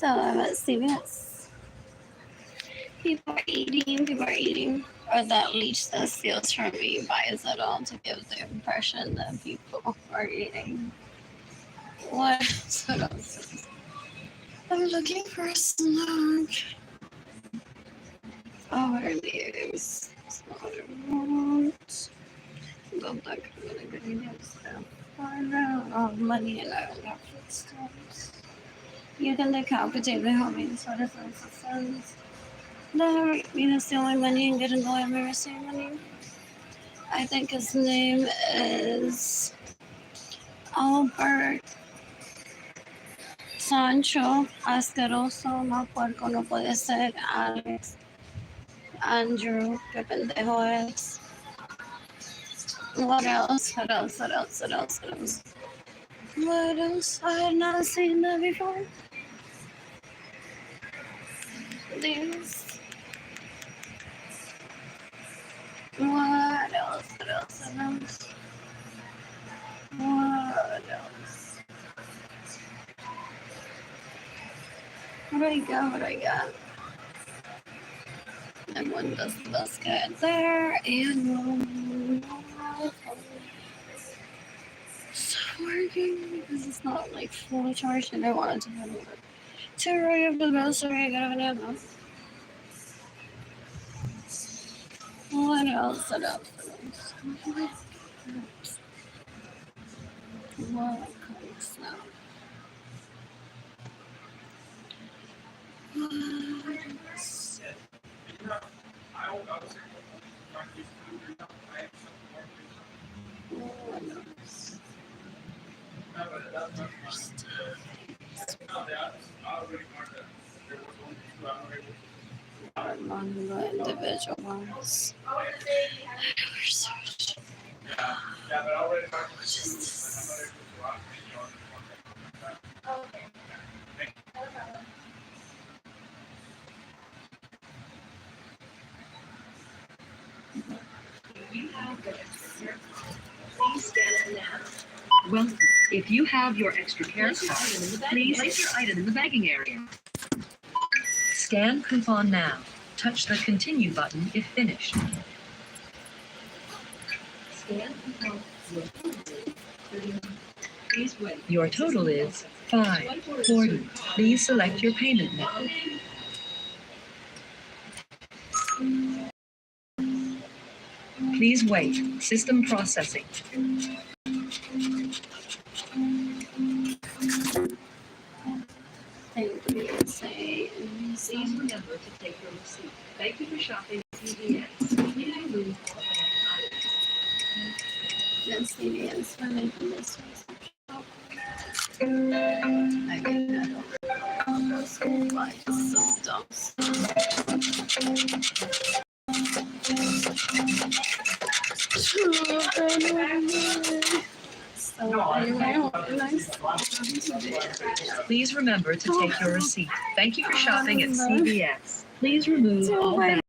So I'm at CVS. People are eating, or that leech that steals from me buys it all to give the impression that people are eating. What? What else? I'm looking for a snack. Oh, where are these? It's not what I want. Don't think I'm gonna get any stuff. I don't have money and I don't have food stamps. You can decapitate the homies. What is this? They me to steal my money and get in the way of me receiving money. I think his name is Albert Sancho Asqueroso. No puerco, no puede ser. Alex Andrew, qué pendejo es. What else? What else? What else? What else? What else? What else? I had not seen that before. These. What else? What else? What else? What else? What do I got? What do I got? And one does the basket there, and it's working because it's not like fully charged, and I wanted to have it. Terry of the grocery, I got an ammo. What else? What else? What else? What comes now? Among the individuals. Well, if you have your extra care card, please place your item in the bagging area. Scan coupon now. Touch the continue button if finished. Scan coupon. Please wait. Your total is $5.40. Please select your payment method. Please wait. System processing. Please remember to take your receipt. Thank you for shopping at CVS. Please remove all That's CVS running from this one. I get that over. So why it's so dumb. Please remember to take your receipt. Thank you for shopping at CVS. Please remove all bags.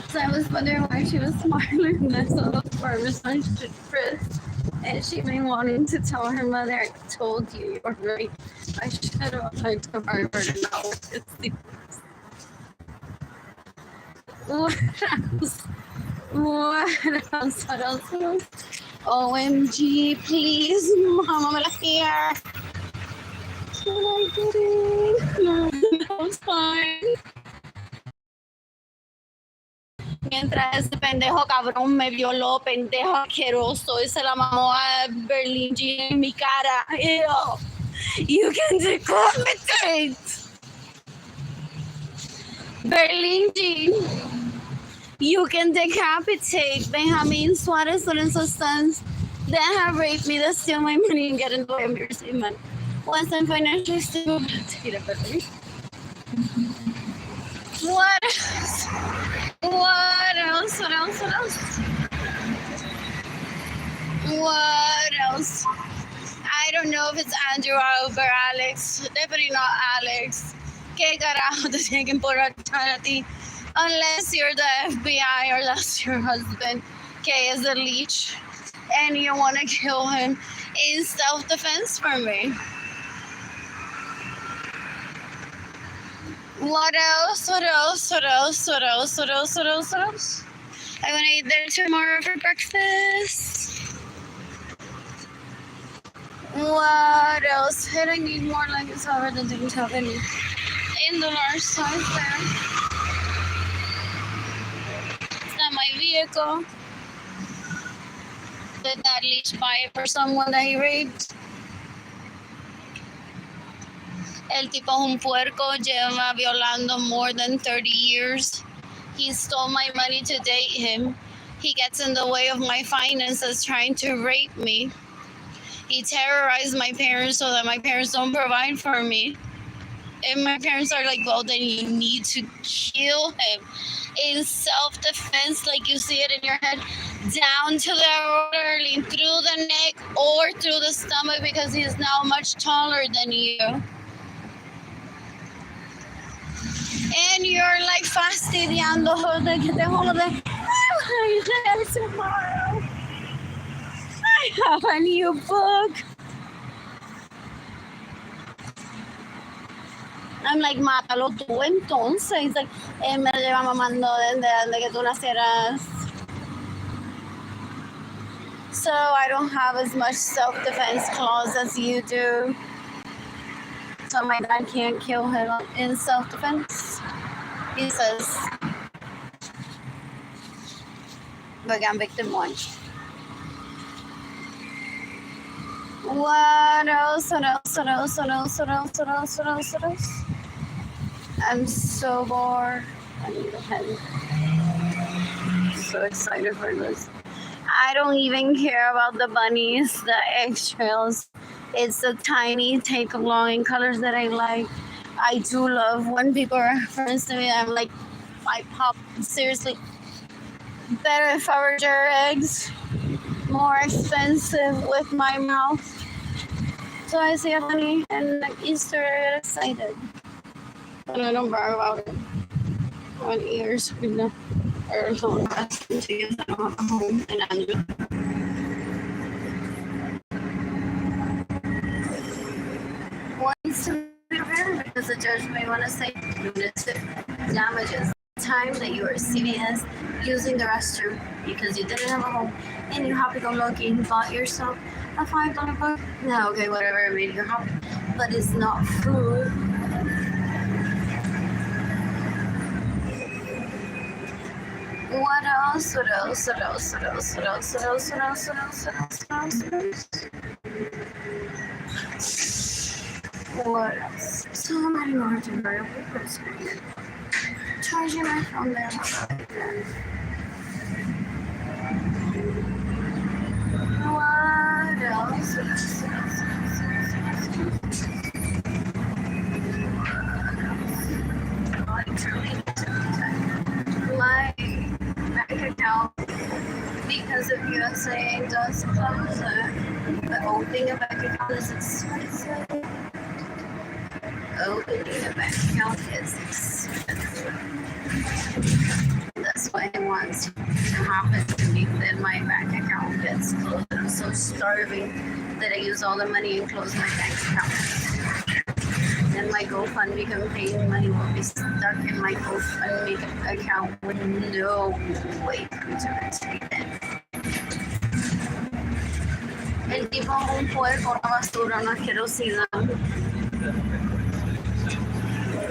So I was wondering why she was smiling. That's all the farmer's son should Chris. And she been wanting to tell her mother, I told you, you're right. I should have went to Harvard and not worked at CVS. What else? What else? What else? What else? OMG, please, Mama, me la here. What am I getting? No, it's fine. Mientras ese pendejo cabrón me violó, pendejo asqueroso, y se la mamó a Berlin G en mi cara. Ew. You can decapitate. Berlin G. You can decapitate Benjamin Suarez Lorenzo's sons that have raped me, that steal my money and get in the way of me receiving money. Once I'm financially stable, what else? What else? What else? What else? What else? I don't know if it's Andrew or Albert Alex. Definitely not Alex. ¿Qué carajo te tienen que importar a ti? Unless you're the FBI or that's your husband, okay, is a leech, and you want to kill him in self-defense for me. What else? What else? What else? What else? What else? What else? What else? I'm gonna eat there tomorrow for breakfast. What else? I don't need more luggage, however, they didn't have any in the large size there. It's not my vehicle. Did that leash buy it for someone that he raped? El tipo es un puerco, lleva violando more than 30 years. He stole my money to date him. He gets in the way of my finances trying to rape me. He terrorized my parents so that my parents don't provide for me. And my parents are like, well, then you need to kill him in self-defense, like you see it in your head, down to the orderly, through the neck or through the stomach, because he's now much taller than you. And you're like fastidiando de que te jode. I'm there tomorrow. I have a new book. I'm like, mátalo tú entonces. He's like, él me lleva mamando desde que tú nacieras. So I don't have as much self-defense clause as you do. So my dad can't kill him in self-defense. He says, but I'm victim one. What else? What else? What else? What else? What else? What else? What else? What else? I'm so bored. I need a pen. I'm so excited for this. I don't even care about the bunnies, the eggshells. It's the tiny take-along colors that I like. I do love when people reference to me. I'm like, I pop, seriously. Better if I were your eggs. More expensive with my mouth. So I see a bunny and like Easter, I get excited. But I don't brag about it. On ears, you know, or someone asking to use that on home in Andrew. Wants to be prepared because the judge may want to say lunatic damages. Time that you are CVS using the restroom because you didn't have a home and you happy go lucky and bought yourself a $5 book. No, okay, whatever, it made you happy, but it's not food. What else? What else? What else? What else? What else? What else? What else? What else? What else? What else? So many more to hurry up with groceries. Charging my phone there. What else? My bank account, because of USA, does close it. But opening a bank account is expensive. Opening a bank account is expensive. That's why it wants to happen to me that my bank account gets closed. I'm so starving that I use all the money and close my bank account. Then my GoFundMe campaign money will be stuck in my GoFundMe account with no way to retrieve it. El tipo es un puerco, una basura, una asquerosidad.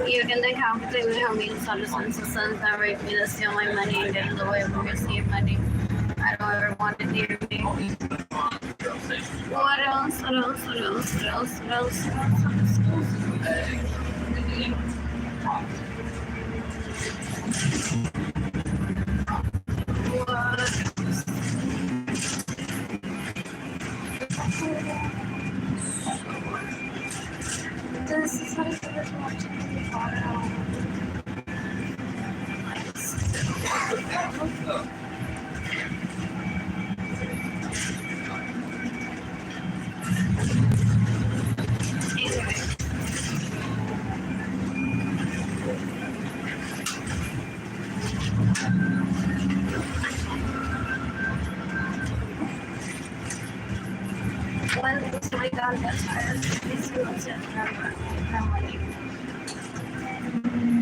You can decapitate with how many citizens and sons that rape me, that steal my money and get in the way of me receive money. I don't ever want it near me. What else? What else? What else? What else? What else? What else? This is what it's watching the photo. when we got that tired, we still said how money.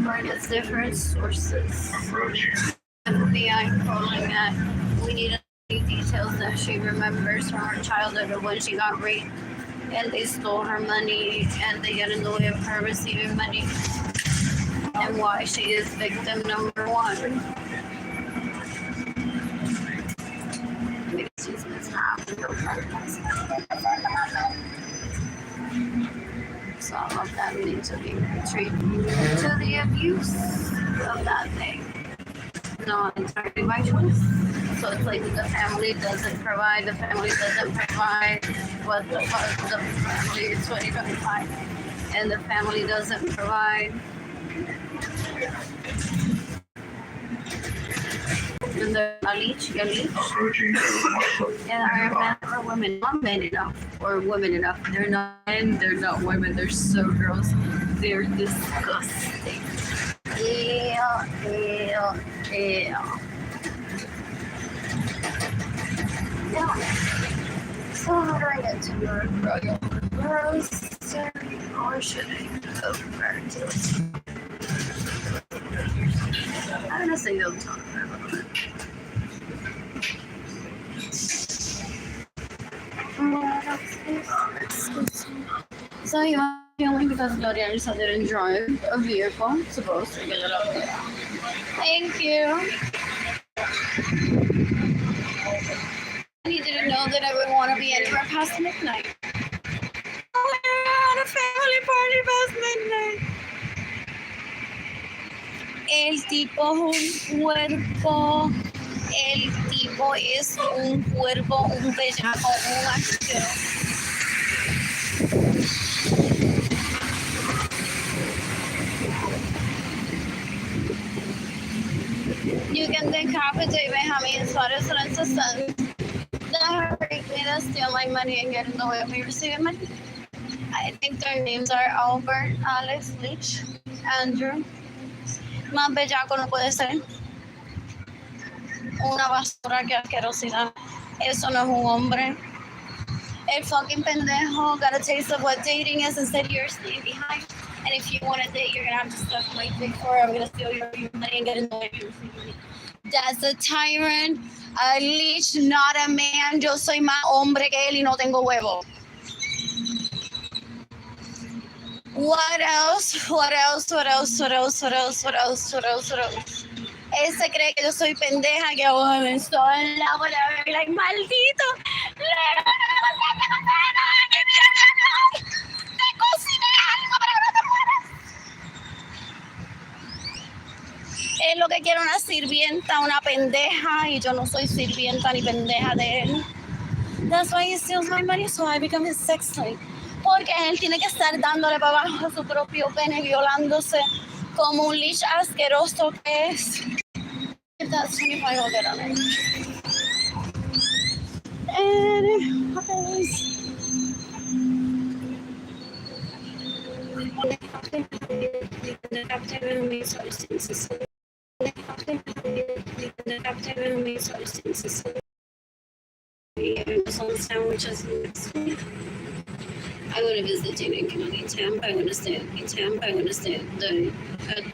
But it's different sources. FBI calling that we need details that she remembers from her childhood of when she got raped and they stole her money and they get in the way of her receiving money and why she is victim number one. Because she's mishandled. So all of that needs to be treated to the abuse of that thing. Not entirely by choice. So it's like the family doesn't provide, what the family is 2025, and the family doesn't provide. And they're a leech. And our men or women, not men enough, or women enough. They're not men, they're not women, they're so gross. They're disgusting. Ew. Yeah. So how do I get to your royal roaster? Or should I go back to it? I'm gonna say don't talk for a little bit. So you only because Gloria Elsa didn't drive a vehicle, supposed to get it up there. Thank you. You didn't know that I would want to be anywhere past midnight. Oh, we're at a family party past midnight. El tipo es un cuerpo. El tipo es un cuerpo, un bellaco, un asqueroso. You can decapitate Benjamin Suarez Lorenzo's son. That raped me to steal my money and get in the way of me receiving money. I think their names are Albert, Alex, Leach, Andrew. Más bellaco no puede ser. Una basura, que asquerosidad. Eso no es un hombre. El fucking pendejo got a taste of what dating is and said you're staying behind. And if you want to date, you're going to have to stuff my dick for I'm going to steal your money and get in the way of your money. That's a tyrant, a leech, not a man. Yo soy más hombre que él y no tengo huevo. What else? Él se cree que yo soy pendeja, que oh, estoy en la bola, like, maldito. Te cociné algo para que no te mueras. Es lo que quiere una sirvienta, una pendeja, y yo no soy sirvienta ni pendeja de él. That's why he steals my money, so I become his sex slave. Porque él tiene que estar dándole para abajo a su propio pene, violándose como un leech asqueroso que es. If that's 25, I'll get on it. Sandwiches next week. I want to visit Dating in Tampa. I want to stay in Tampa. I want to stay at the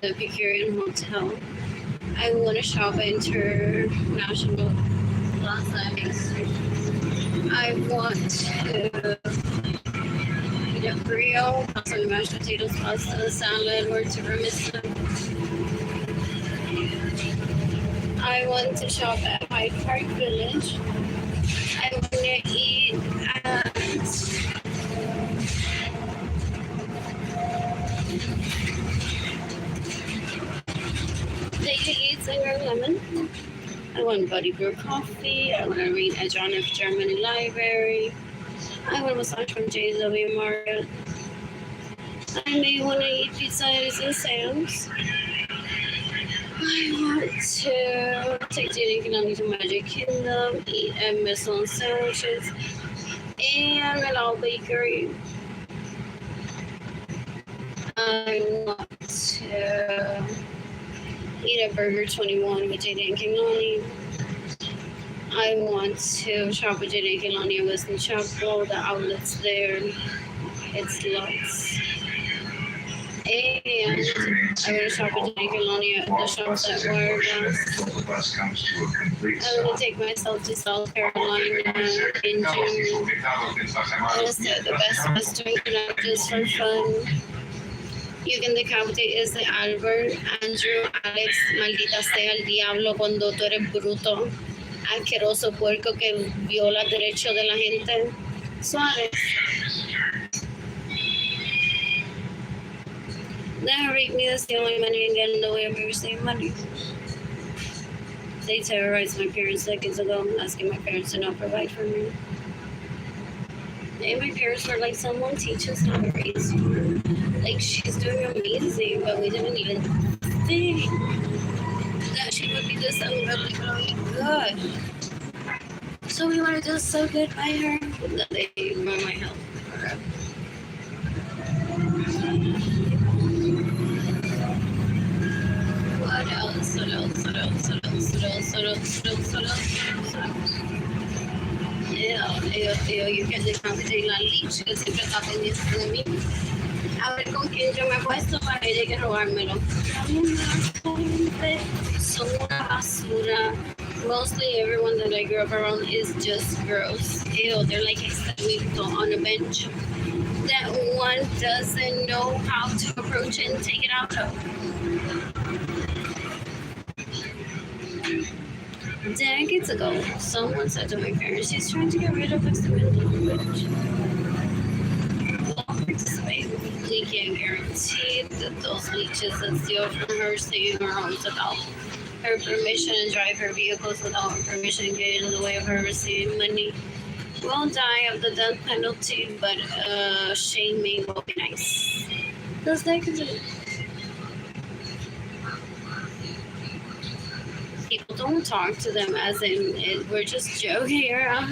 Epicurean Hotel. I want to shop at International Plaza. I want to eat at Brio, pasta, mashed potatoes, pasta, salad, or tiramisu. I want to shop at Hyde Park Village. I want to eat at Daily Eats and Lemon. I want Buddy Brew Coffee. I want to read at John F. German Library. I want a massage from J.W. Marriott. I may want to eat pizza and Sam's. I want to take Dating to Magic Kingdom, eat at Michelin sandwiches, and Manal Bakery. I want to eat at Burger 21 with Jada and Kimani. I want to shop with Jenny Kilani with the shop, all the outlets there. It's lots. And I want to shop with Jenny Kilani at the shops that were I'm going to take myself to South Carolina in June. I'm going to stay at the Best Western just for fun. You can decapitate is de Albert, Andrew, Alex, maldita sea el diablo cuando tú eres bruto, asqueroso puerco que viola derechos de la gente. Suave. They rape me, that's the only money I get in the way of receiving money. They terrorized my parents seconds ago, asking my parents to not provide for me. And my parents were like, someone teach us how to raise you. Like, she's doing amazing, but we didn't even think that she would be this unbelievably good. So we want to do so good by her that they ruin my health. What else? What else? What else? What else? What else? What else? What else? What else? What else? You can decapitate la leech que siempre está pendiente de mí. A ver con quién yo me he puesto para ella que robármelo. Son una basura. Mostly everyone that I grew up around is just gross. Ew, they're like extremito on a bench that one doesn't know how to approach it and take it out of. Decades ago, someone said to my parents, she's trying to get rid of experimental language. We can't guarantee that those leeches that steal from her stay in her homes without her permission and drive her vehicles without her permission get in the way of her receiving money will die of the death penalty, but shaming will be nice. Those decades ago. People don't talk to them as in we're just joking around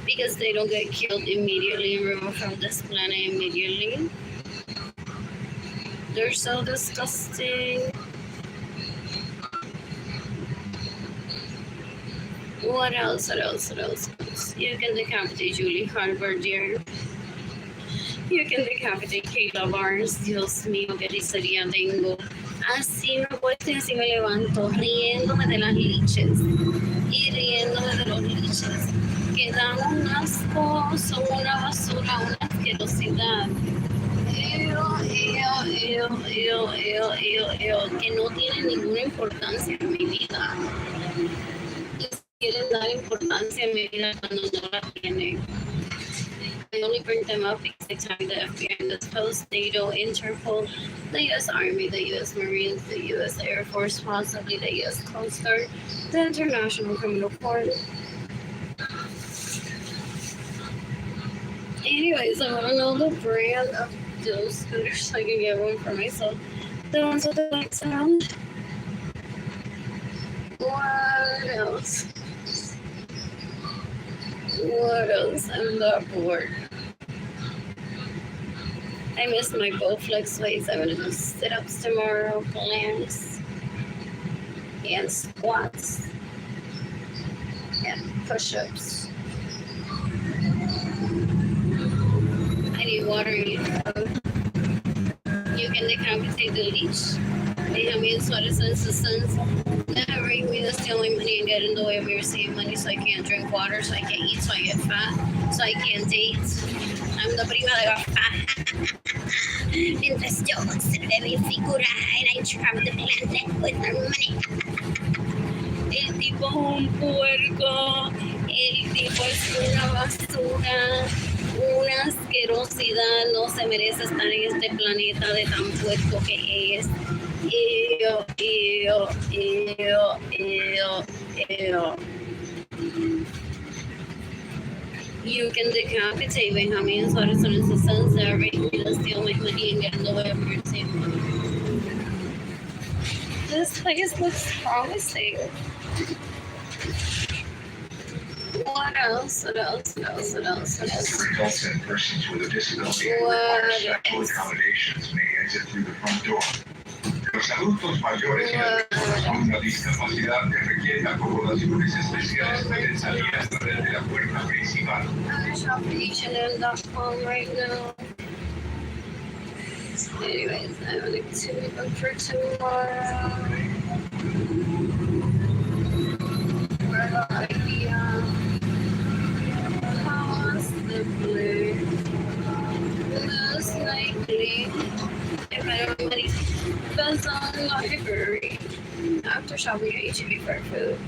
because they don't get killed immediately and removed from this planet immediately. They're so disgusting. What else? What else? What else? What else? You can decapitate Julie Harvard, dear. You can decapitate Kayla Barnes. Dios mío, qué risería tengo. Así me acuesto y así me levanto, riéndome de las liches y riéndome de los liches, que dan un asco, son una basura, una asquerosidad. Que no tienen ninguna importancia en mi vida. Les quieren dar importancia en mi vida cuando no la tienen. I only bring them up because they tag the FBI in this post, NATO, Interpol, the U.S. Army, the U.S. Marines, the U.S. Air Force, possibly the U.S. Coast Guard, the International Criminal Court. Anyways, I want to know the brand of those scooters so I can get one for myself. The ones with the white sound. What else? What else? I'm not bored. I missed my Bowflex weights. I'm gonna do sit-ups tomorrow, planks, and squats, and push-ups. I need water. You can decapitate the leech. Déjame en suárez en substance. Never rape me. That's the only money I get in the way of me receiving money, so I can't drink water, so I can't eat, so I get fat, so I can't date. I'm the prima de la fat. Mientras yo conservé mi figura and I travel the planet with my money. El tipo es un puerco. El tipo es una basura. Una asquerosidad. No se merece estar en este planeta de tan puerco que es. Ew. You can decapitate Benjamin Suarez and his sons that rape me to steal my money and get in the way of your table. This place looks promising. What else? What else? What else? What else? What else? Adults and persons with a disability require special accommodations may exit through the front door. Los adultos mayores y las personas con una discapacidad que requieren acomodaciones especiales pueden salir a través de la puerta principal. I'm shopping H&M.com right now. Anyways, I have an activity booked for tomorrow. Possibly, most likely, if I don't have any buzz on the library after shopping at H-E-B for food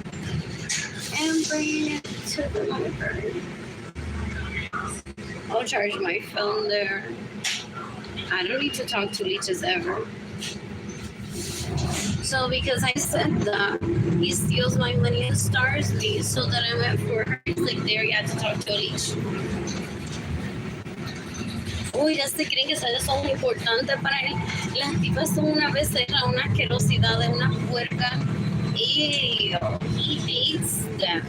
and bringing it to the library. I'll charge my phone there. I don't need to talk to leeches ever. So because I said that, he steals my money and stars me so that I'm at 400. Like, there you have to talk to a leech. Uy, ya se creen que eso son importantes para él. Las tipas son una becerra, una asquerosidad de una puerca. Ew, he hates them.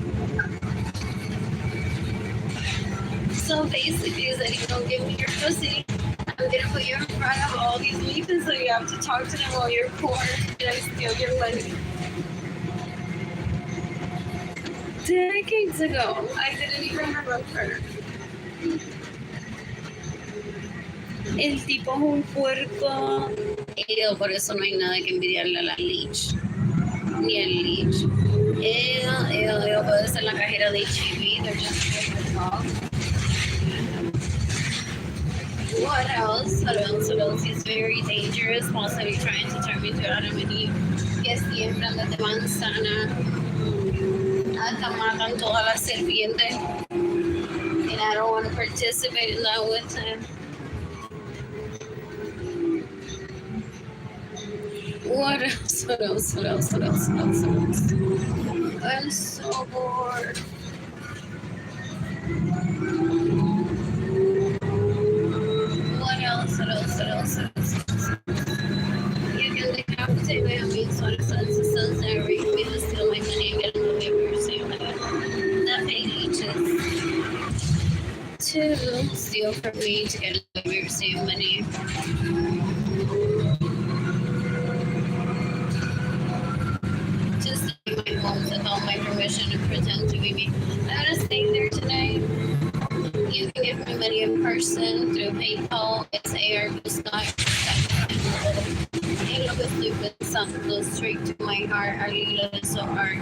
So basically, is that if you don't give me your pussy, I'm gonna put you in front of all these leeches, so you have to talk to them while you're poor and I steal your money. Decades ago, I didn't even remember. El tipo es un puerco. Por eso no hay nada que envidiarle a la leech. Ni el leech. Puede ser la cajera de H-E-B. They're just like the top. What else? He's very dangerous, possibly trying to turn me to Adam and Eve. Que siempre andan de manzana. Hasta matan todas las serpientes. And I don't want to participate in that with him. What else? I'm so bored. What else? You can decapitate my amigos on a sunset and rape me to steal my money and get another mercy. That made leeches to steal from me to get another mercy money. Just stay in my home without my permission and pretend to be me. I'm gonna stay there tonight. You can give me money in person through PayPal. It's AR and look at stupid sound goes straight to my heart. Arlene Lorenzo art.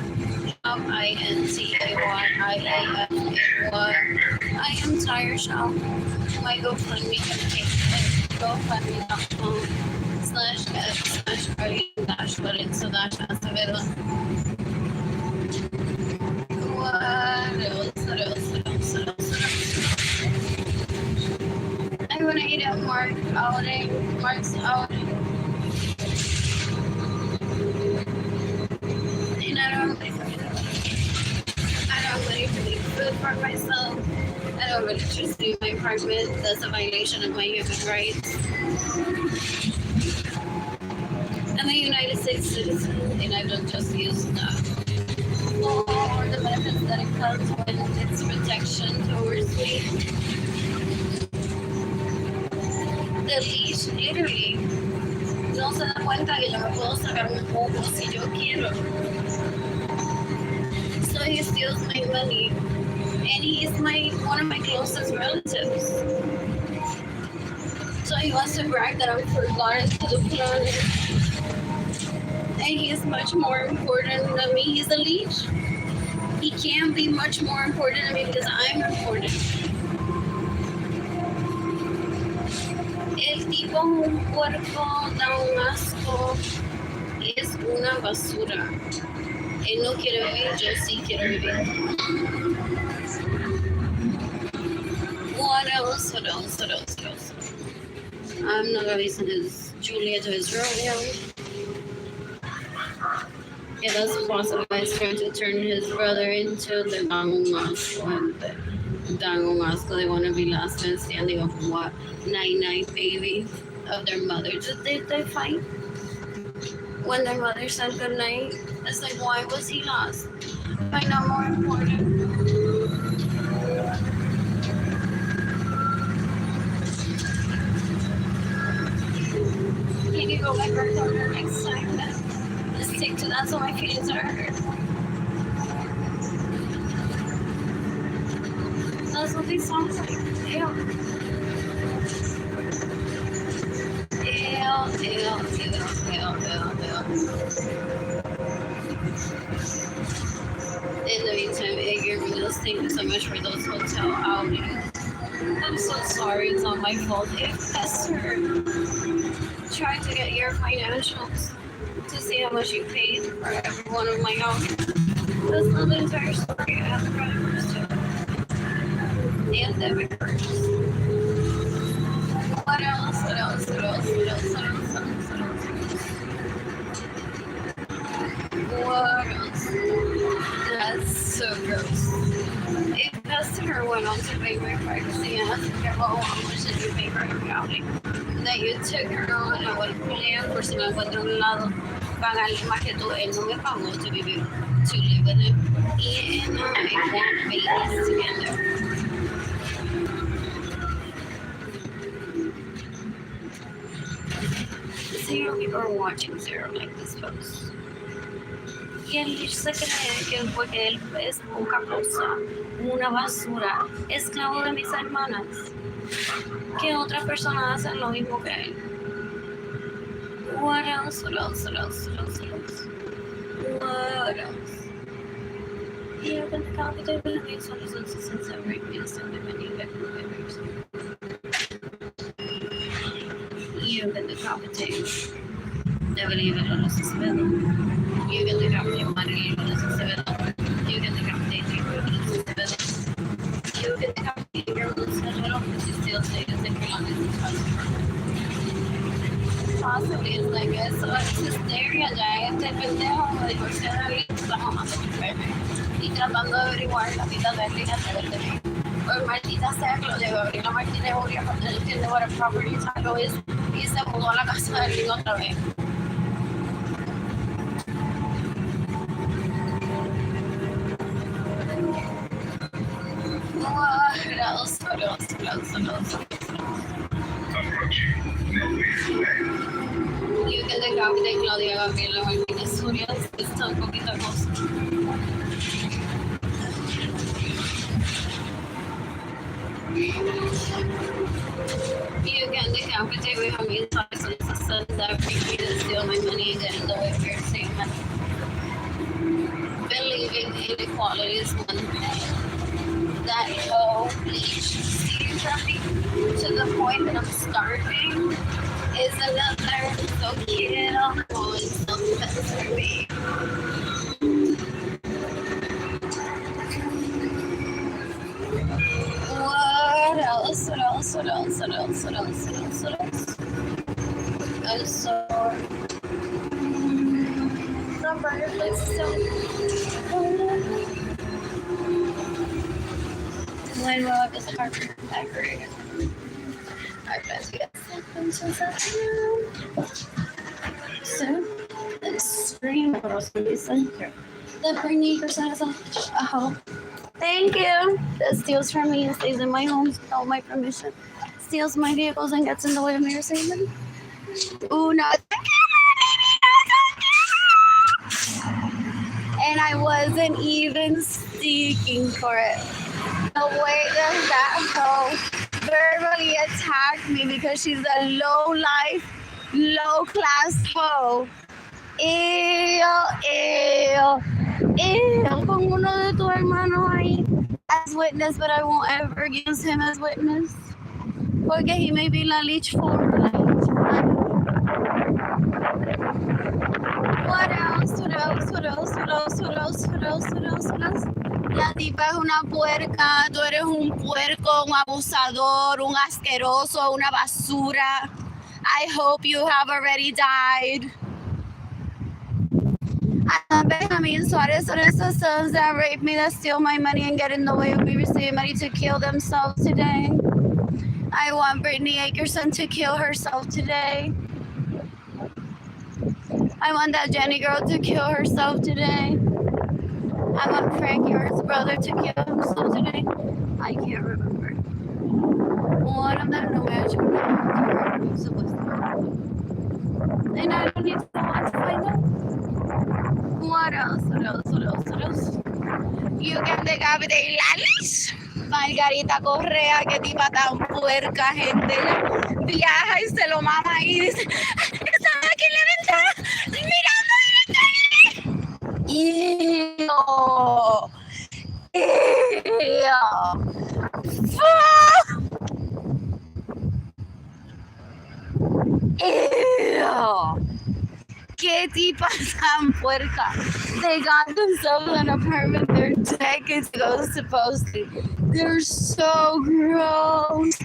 Shop INTAYIAFAY. I am tired shop. My GoFundMe campaign. GoFundMe.com /F/Arlene Lorenzo Acevedo. What else? I'm gonna eat at Mark's outing. And I don't really food for myself. I don't really just leave my apartment. That's a violation of my human rights. I'm a United States citizen, and I don't just use the law or the benefits that it comes with its protection towards me. The leash, literally, no se da cuenta que yo me puedo sacar un poco si yo quiero. So he steals my money, and he is one of my closest relatives. So he wants to brag that I'm forgotten to the planet. And he is much more important than me. He's a leech. He can be much more important than me because I'm important. El tipo es un puerco, da un asco, es una basura. Él no quiere vivir, yo sí quiero vivir. What else? I'm not releasing his Julia to his Romeo. Yeah, that's possible. He's trying to turn his brother into the Dangomasco. They want to be last man standing of what? 99 baby of their mother. Did they fight? When their mother said goodnight, it's like, why was he lost? Why not more important? Can you go back up on her next time? sing to that so my feelings are hurt. That's what these songs like. Ew. In the meantime, Edgar, Reels, thank you so much for those hotel outings. I'm so sorry, it's not my fault. If Esther tried to get your financials to see how much you paid for every one of my outings, that's not the entire story. I have drivers too. And debit cards. What else? What else? What else? What else? What else? What else? What else? That's so gross. If customer went on to pay my privacy and asked me, well, how much did you pay for every outing? That you took her on, I would pay por si me encuentro en un lado, pagarle más que tú, él no me pagó to live with him. And I want babies together. Zero people are watching Zero like this post. Y él se cree que porque él es poca cosa, una basura, esclavo de mis hermanas, que otras personas hacen lo mismo que él. What else? What else? What else? What else? What else? What else? Y yo con el cambio de vida y solo son 60 reviews en bienvenida y yo con el cambio debería ver los desvelos. You get the capital money, but it's a you get the capital, but it's a you get the capital, girl, but you still say that you're not in the possibly it's like eso es histeria ya este pendejo me divorcié de alguien que está mamando mi bebé y tratando de averiguar la vida de él y hacer de mí. Por maldita sea que lo llegó a abrir la Martínez Julia cuando él entiende what a property title is y se mudó a la casa de alguien otra vez. What else? What else? What else? What else? You can take out de Claudia Gabriela Martínez Soria, está un poquito cosa. You can decapitate with how many times on the sons that bring me to steal my money and get in the way of your statement. Believing in equality is one thing. That whole bleach seasoning to the point that I'm starving is another. So get on some best for me. What else? What else? What else? What else? What else? What else? What else? I'm so the burger place is so. When will I get the carpet decorated? I bet you get something to that soon. And scream what else would be said here. The Britney percent is a hope. Thank you. That steals from me and stays in my home without my permission. Steals my vehicles and gets in the way of me receiving. Ooh, no. And I wasn't even seeking for it. The way that hoe verbally attacked me because she's a low-life, low-class hoe. Con uno de tus hermanos ahí as witness, but I won't ever use him as witness. Porque he may be la leech for What else? What else? What else? What else? What else? What else? What else? What else? La tipa es una puerca, tú eres un puerco, un abusador, un asqueroso, una basura. I hope you have already died. Benjamin Suarez the sons that rape me, that steal my money and get in the way of me receiving money to kill themselves today. I want Brittany Akerson to kill herself today. I want that Jenny girl to kill herself today. I want Frank York's brother to kill himself today. I can't remember. One of them no match. And I don't need someone to find out. What else? What else? What else? What else? You can decapitate Lalis. Margarita Correa, que tipa tan puerca, gente. Viaja y se lo mama y dice, estaba aquí en la ventana mirando directamente. Ew. ¿Qué tipa tan puerca? They got themselves an apartment. They're decades ago, supposedly. They're so gross.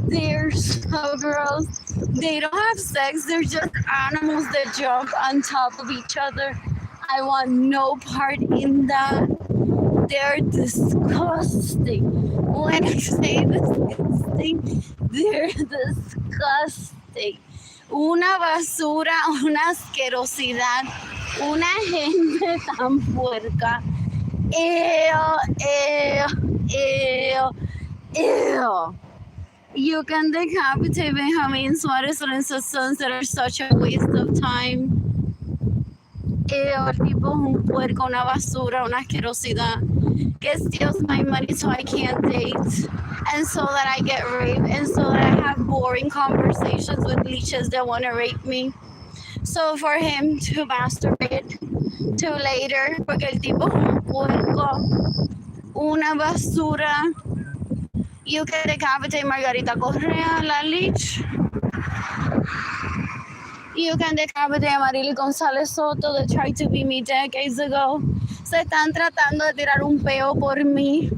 They're so gross. They don't have sex. They're just animals that jump on top of each other. I want no part in that. They're disgusting. When I say disgusting, they're disgusting. Una basura, una asquerosidad, una gente tan puerca. Ew, ew, ew, ew. You can decapitate Benjamin Suarez Lorenzo's sons that are such a waste of time. El tipo es un puerco, una basura, una asquerosidad que steals my money so I can't date, and so that I get raped, and so that I have boring conversations with leeches that want to rape me. So for him to masturbate to later, porque el tipo es un puerco, una basura. You can decapitate Margarita Correa, la leech. You can decapitate a Marily González Soto that tried to be me decades ago. Se están tratando de tirar un peo por mí.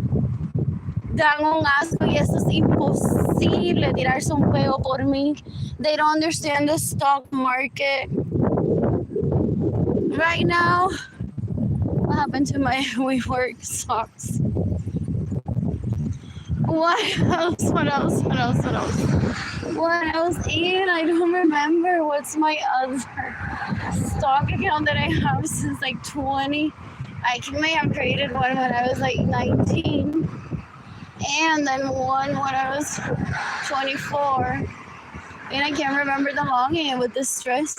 Dan un asco y eso es imposible tirarse un peo por mí. They don't understand the stock market. Right now, what happened to my WeWork stocks? What else? What else? What else? What else? What else? Ian, I don't remember. What's my other stock account that I have since like 20? I may have created one when I was like 19. And then one when I was 24. And I can't remember them all. And with the stress,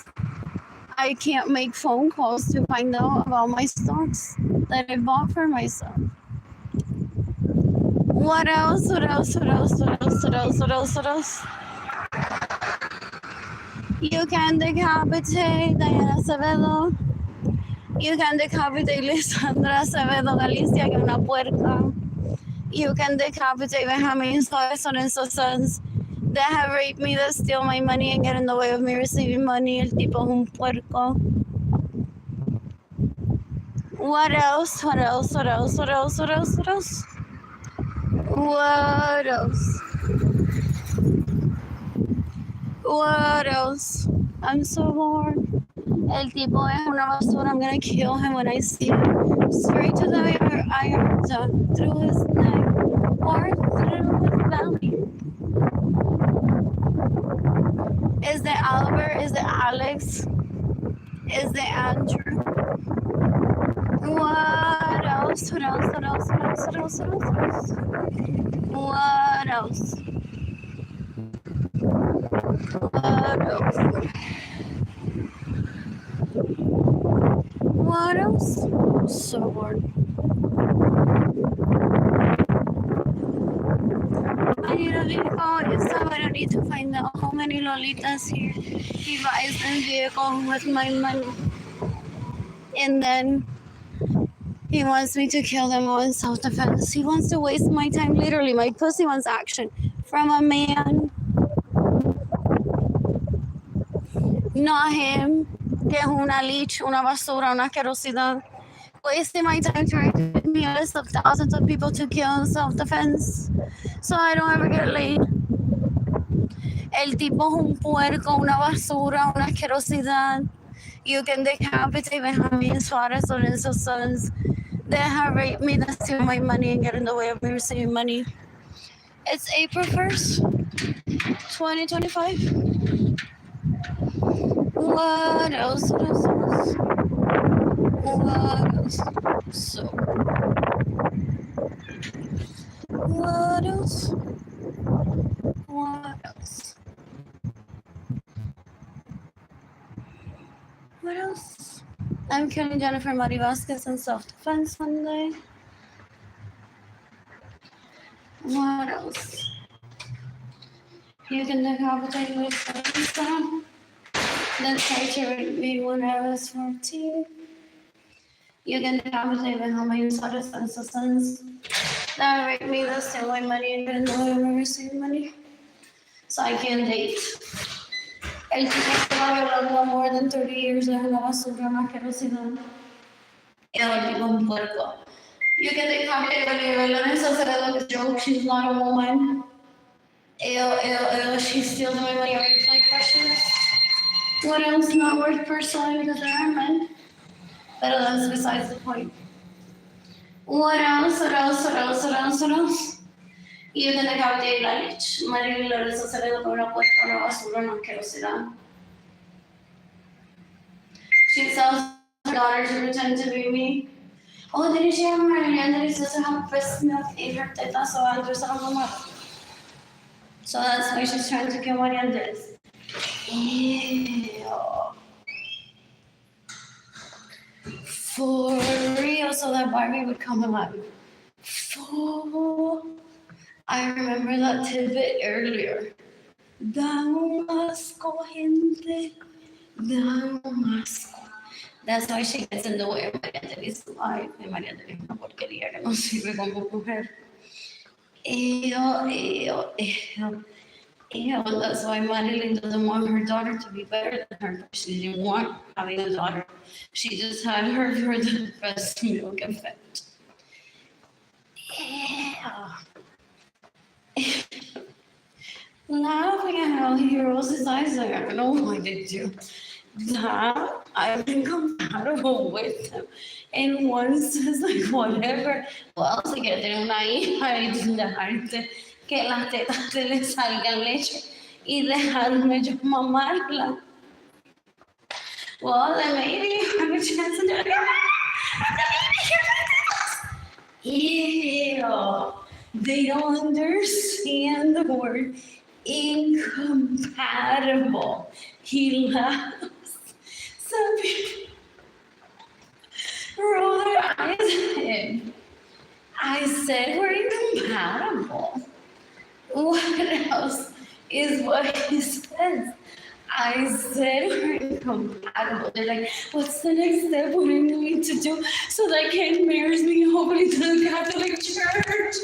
I can't make phone calls to find out about my stocks that I bought for myself. What else? What else? What else? What else? What else? What else? What else? You can decapitate Diana Acevedo. You can decapitate Lisandra Acevedo Galicia, que es una puerca. You can decapitate Benjamin Suarez Lorenzo's sons that have raped me, that steal my money and get in the way of me receiving money. El tipo es un puerco. What else? What else? What else? What else? What else? What else? What else? What else? I'm so bored. El tipo es una basura. I'm gonna kill him when I see him. Straight to the aorta, through his neck, or through his belly. Is it Albert? Is it Alex? Is it Andrew? What else? What else? What else? What else? What else? What else? What else? What else? What else? So bored. I need a vehicle. If somebody need to find out how many lolitas he buys in vehicle with my money. And then he wants me to kill them all in self-defense. He wants to waste my time. Literally, my pussy wants action from a man. Not him. Que es una leech, una basura, una asquerosidad. Wasting my time trying to give me a list of thousands of people to kill in self-defense. So I don't ever get laid. El tipo es un puerco, una basura, una asquerosidad. You can decapitate Benjamin Suarez Lorenzo's sons that have raped me, that steal my money and get in the way of me receiving money. It's April 1st, 2025. What else? What else? What else? So, what else? What else? What else? I'm killing Jennifer Muddy Vasquez in self-defense one day. What else? You can decapitate me for down. Then try to rape me when I was 14. You can decapitate me how many sort sons that rape me the same way money even though I've never received money. So I can't date. El chico estaba violando a more than 30 years de la basura más que reciban. El tipo un puerco. You can decapitate me Arlene Lorenzo a joke, she's not a woman. She steals my money every flight pressures. What else not worth pursuing because there are men? But that's besides the point. What else? You can decapitate la leche. Arlene Lorenzo se le da una puerta a la basura no asquerosidad. She sells her daughter to pretend to be me. Oh, didn't she have Marianne that is supposed to have breast milk in her teta so Andres a mamá? So that's why she's trying to kill Marianne. Ew. For real, so that Barbie would come alive. For I remember that tidbit earlier. Da un asco, gente. Da un asco. That's why she gets in the way of María Angelis' life. Y María Angelis es una porquería que no sirve como mujer. Ew. That's why Marilyn doesn't want her daughter to be better than her. She didn't want having a daughter. She just had her for the breast milk effect. Laughing at how he rolls his eyes like, I don't know why did you. That I've been compatible with him. And one says like whatever. Well, si quieres tener una hija y dejarte que las tetas te le salgan leche y dejarme yo mamarla. Well, then maybe you have a chance to do it. Ew. They don't understand the word incompatible. He laughs. Some people roll their eyes at him. I said we're incompatible. What else is what he says? I said we're incompatible. They're like, what's the next step? What do I need to do so that Ken marries me hopefully to the Catholic Church?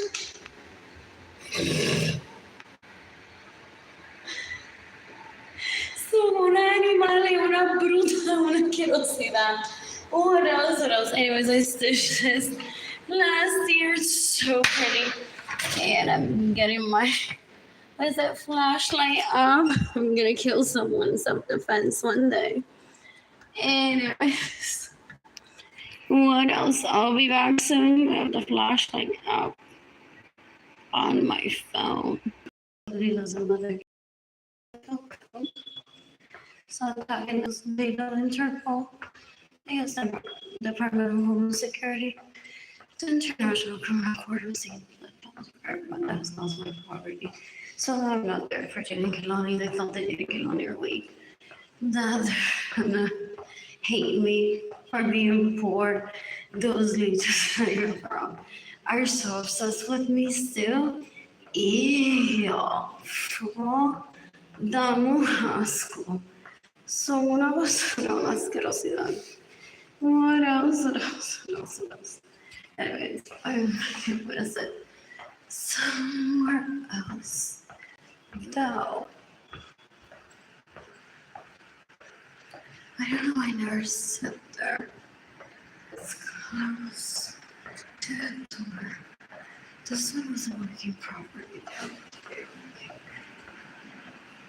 Son una animal y una bruta, una asquerosidad. What else? Anyways, I stitched this last year. So pretty. And I'm getting my, what is that, flashlight up. I'm gonna kill someone in self-defense one day. Anyways, what else? I'll be back soon. I have the flashlight up on my phone. So I'm talking to legal Interpol. I guess the Department of Homeland Security. The International Criminal Court of St. That's not my property. So I'm not there for Jenny Kiloni. They thought they did Kiloni or weak. That they're gonna hate me for being poor. Those leeches I grew from are so obsessed with me still. Ew. Dame asco. Son una basura, una asquerosidad. What else? Anyways, I'm gonna put us somewhere else. Though. I don't know why I never sit there. It's close to the door. This one wasn't working properly down here.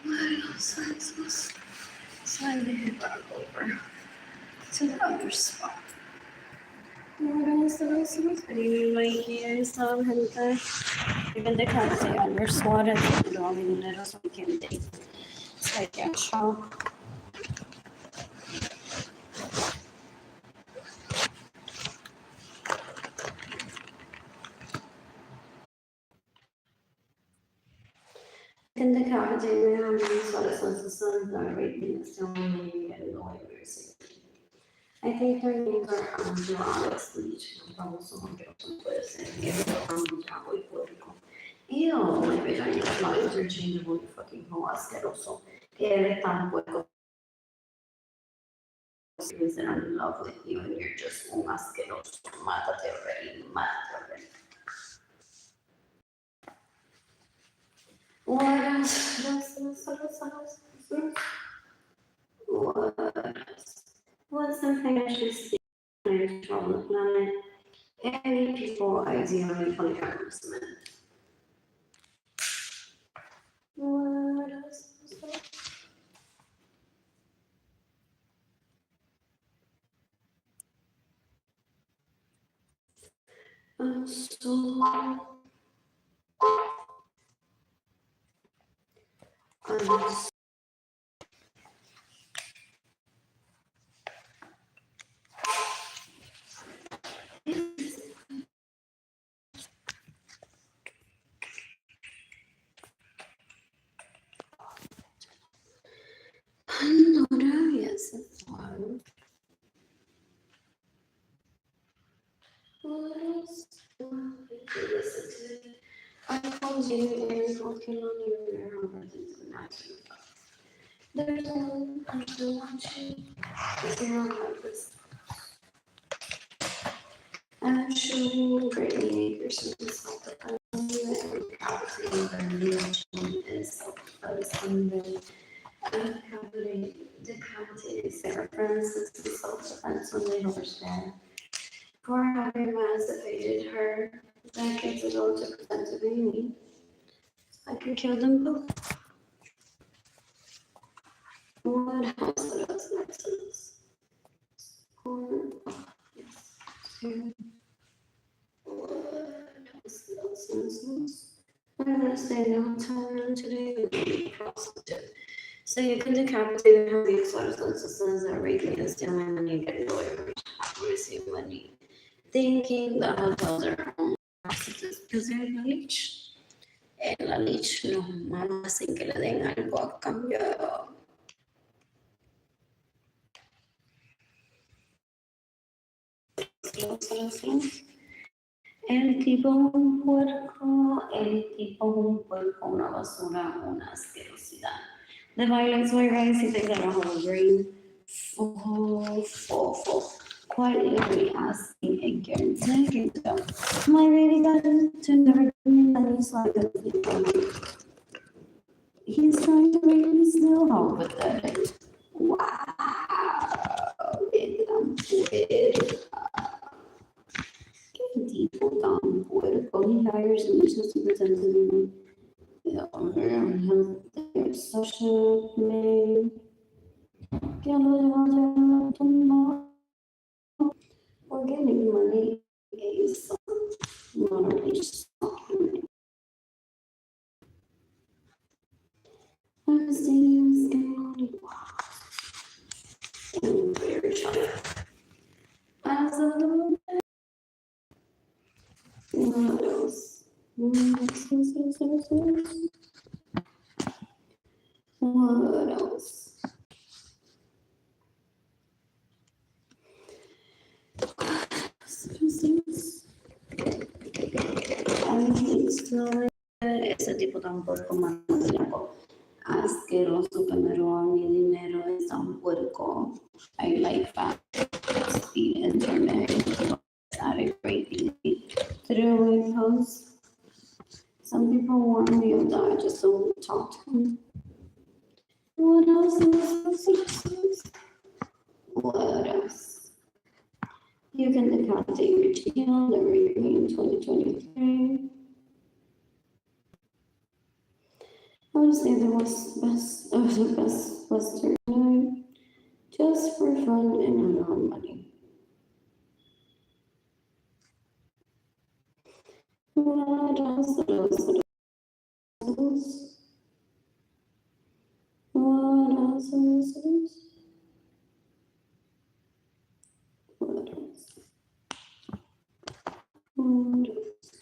What else am I supposed to? So I need to back over to the other spot. What else? I need my ears on, gente. Even the cats say under swatted. You know, I mean, so we can't date. So I can't show. In the cafeteria, I'm doing sweat since the sun is not rating. It's still only getting the way very soon. I think their names are Alex Leach. Vamos a ver como puede ser. Y es muy bravo y público. Ew, my vagina is not interchangeable, you fucking hoe asqueroso. Eres tan puerco. Because they're in love with you and you're just un asqueroso. Mátate already, mátate already. What else? What's something I should see on the planet? Any people ideally polygamous men. What else? Yes, it's fun. What else? Listen to it. I told you there's working on your mirror natural. There's one I don't want you. It's not like this. Actually, Brittany Acres is something I knew every cavity is self-defense decapitated Sarah Francis in self-defense when they overstand. For having emancipated her decades ago to pretend to be me, I could kill them both. What else? What else? What else? Or, yes. What else? What else? I'm gonna say no time today. So you can decapitate her these substances that regulate the stealing money, get lawyer, receive money, thinking that hotels are home prostitutes because they're la leech. La leech no mama sin que le den algo a cambio. El tipo un puerco, una basura, una asquerosidad. The violence were rising, they got a whole green, quietly asking again, taking them. My baby got to never green, and he's like a he's trying to make me still home with that. Wow, tipo tan puerco, he hires me to pretend to be social media. We're getting money is not a least. I'm seeing very shy. As a little what else? What else? Ese tipo tan puerco más asqueroso que me roba mi dinero es tan puerco. I like that. Speed internet. At a great through post. Some people want me to die just so talk to me. What else What else? You can decapitate your child every year in 2023. I would say the best of the best Western night, just for fun and no money. What else? What else? What else? What else? What else? What else?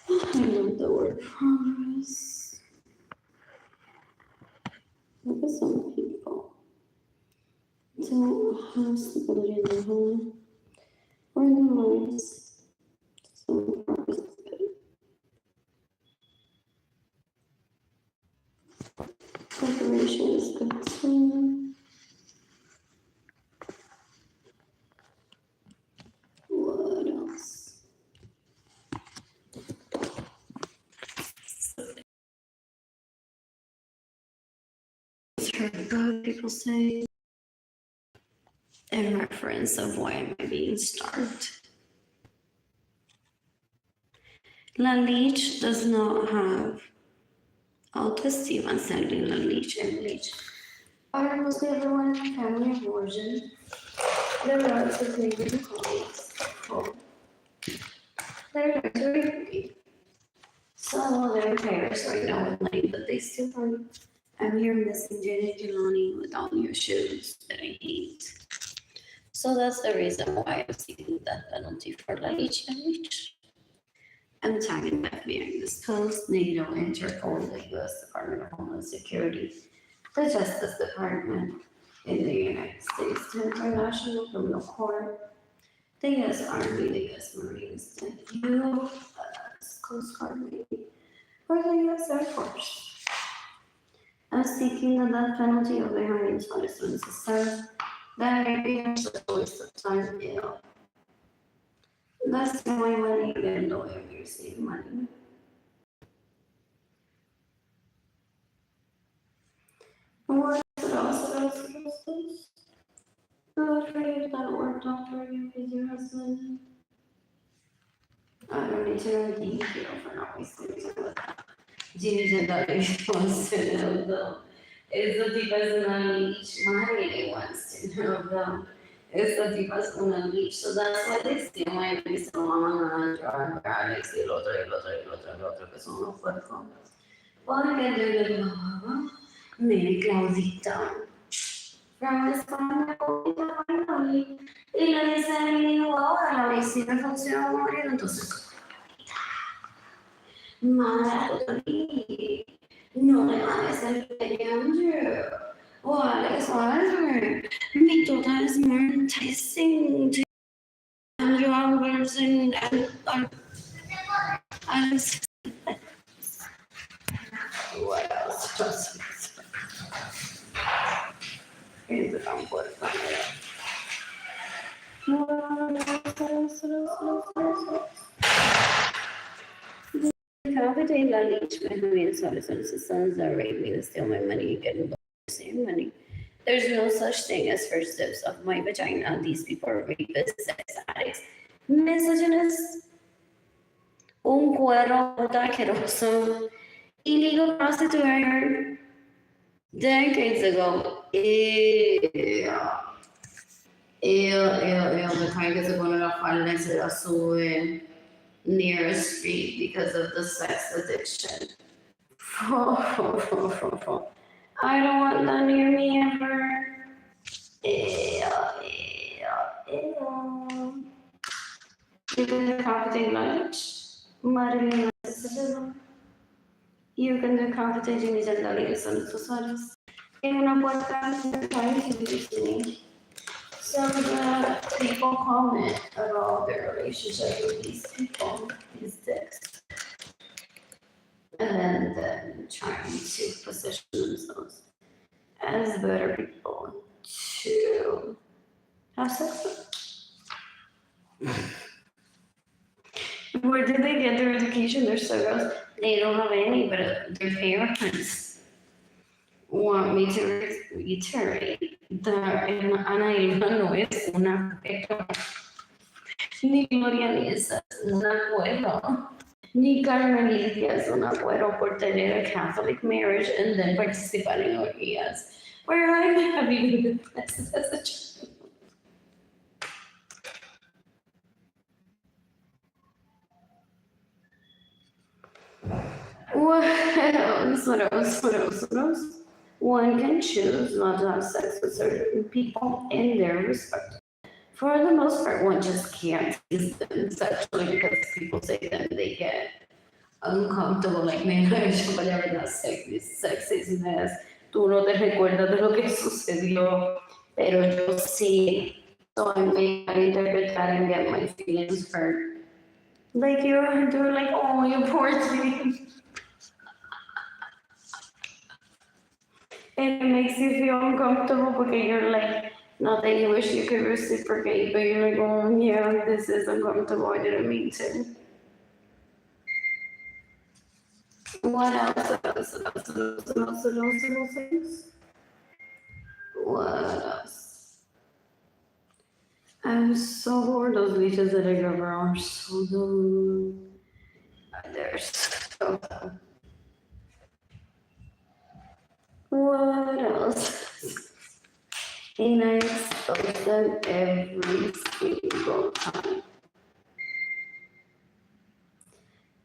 I love the word progress. Look at some people. don't have stability in their home or in their minds. So purpose is good. Preparation is good too. What else? I've heard about people say in reference of why am I being starved. La leech does not have autoestima, sending La leech and leech. Almost everyone in the family of origin, their relatives, neighbors, and colleagues, they're very happy. Some of their parents right now with money, but they still aren't. I'm here missing Jenny Jelani with all your shoes that I hate. So that's the reason why I'm seeking death penalty for La leech and leech. I'm tagging the FBI in this post, NATO, Interpol, the US Department of Homeland Security, the Justice Department in the United States, the International Criminal Court, the US Army, the US Marines, the US Coast Guard Navy, or the US Air Force. I'm seeking the death penalty of the Iranian citizens who said that I be such a waste of time. That's the only money even though I receive money. What else? Oh, afraid that worked out for you with your husband. I don't need to thank you for not wasting time with that. Ginny that wants to know though. It's the deepest one each married wants to know though. It's the deepest one each. So that's why they say my baby so long and Alex el otro que son los puercos. Porque yo le digo, mire Claudita. Y le dice a mi hijo, ahora la medicina funciona morir, entonces, madre, no le van a hacer peleando. O Alex, mi daughter is more enticing to Andrew Albers and Alex. What else? Here's the phone book. Confident La leech, my honey and sons are raping and steal my money and getting the same money. There's no such thing as first steps of my vagina. These people are rapists, sex addicts, misogynists, un cuero asqueroso, illegal prostitute I heard decades ago. Ew, the kind que se pone la falda y se la sube near a street because of the sex addiction. I don't want that near me ever. You can do comforting lunch. Marilyn Lorenzo. You can do comforting y darle son sus horas. En una puerta de some of the people comment about their relationship with these people, these dicks. And then trying to position themselves as better people to have sex with. Where did they get their education? They're so gross. They don't have any, but their parents want me to reiterate that Ana Irma no es una cueva, ni Gloria Liza es una cueva, ni Carmen Lidia es una cueva por tener a Catholic marriage and then participar en orgías, where I'm having the best as a child. What else? One can choose not to have sex with certain people in their respect. For the most part, one just can't tease them sexually because people say that they get uncomfortable, like, man, whatever that sexism is. Tú no te recuerdas de lo que sucedió Pero yo sí, so I may interpretar and get my feelings hurt. Like they're like, oh, you poor thing. And it makes you feel uncomfortable because you're like, not that you wish you could reciprocate, but you're like, oh, yeah, this is uncomfortable. I didn't mean to. What else? What else? I'm so bored. Those leeches that I got are so good. They're so good. What else? And I expose them every single time.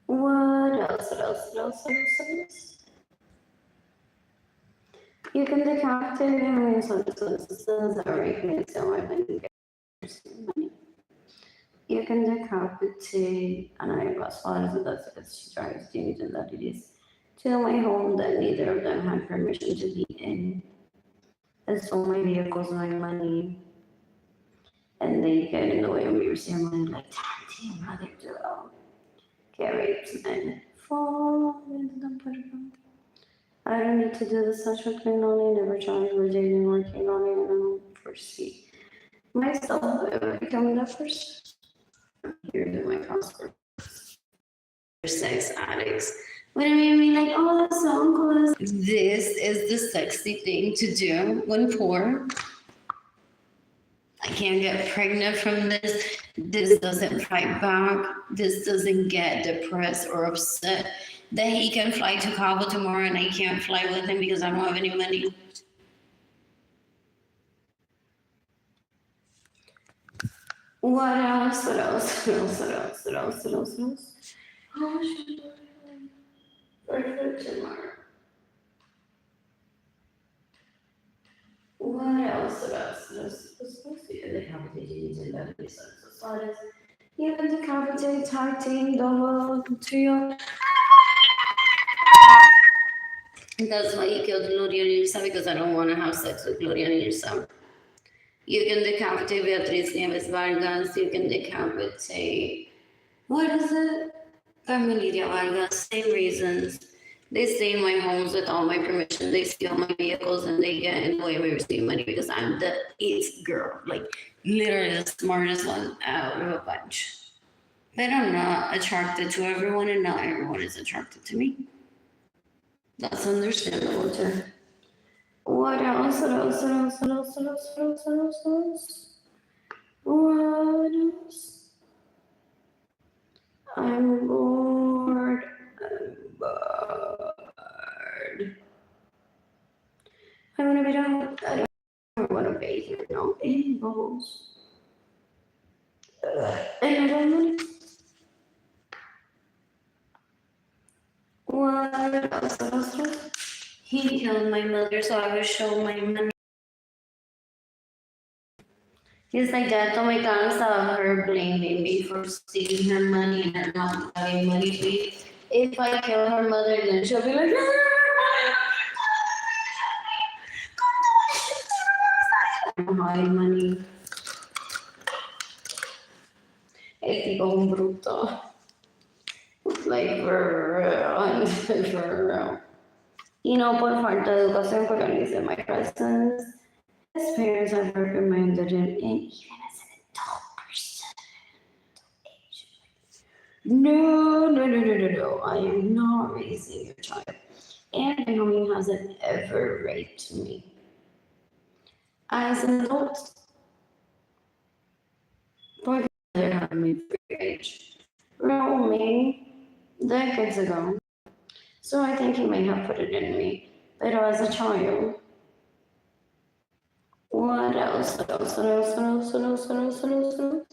What else? What else? What else? What else? What else? You can decapitate him. So this is everything. So I think money. You can decapitate, and I was honest that's because she tries to change and that it is to my home that neither of them had permission to be in. And stole my vehicles, my money, and they get in the way of me receiving money like, damn, mother do get raped and fall into the bottom. I don't need to do the social clean on it, never trying to dating working on it, and I don't foresee myself ever becoming that person. Here in my passport. Sex addicts. What do you mean? Like, oh, that's so cool. This is the sexy thing to do when poor. I can't get pregnant from this. This doesn't fight back. This doesn't get depressed or upset that he can fly to Cabo tomorrow and I can't fly with him because I don't have any money. What else? What else? What else? What else? What else? What else? What else? How should I for tomorrow? What else? What else? What else? What's supposed to be in the competition in that research? So you can decapitate, tag team, double, trio. That's why you killed Gloria Nirsa because I don't want to have sex with Gloria Nirsa. You can decapitate Beatriz Nieves Vargas. You can decapitate. What is it? Carmelita Vargas. Same reasons. They stay in my homes without my permission. They steal my vehicles and they get in the way of me receiving money because I'm the it girl. Like, literally the smartest one out of a bunch. But I'm not attracted to everyone and not everyone is attracted to me. That's understandable too. What else? What else? What else? What else? What else? What else? What else? What else? What else? I'm bored. I'm bored. I want to be done. I don't want to be here. No animals. And I don't want to. What else? What else? What else? He killed my mother, so I would show my money. He's like, Dad, no me cansa of her blaming me for stealing her money and her not having money to eat. If I kill her mother, then she'll be like, I'm hiding money. El tipo un bruto. Like, for real, for real. You know, por falta de educación, porque I need my presence. His parents have recommended him, and even as an adult person. No. I am not raising your child. And my homie hasn't ever raped me. As an adult, boy, they had me free age. Wrote me decades ago. So I think he may have put it in me. But as a child, what else? What else? What else? What else? What else? What else? What else? What else?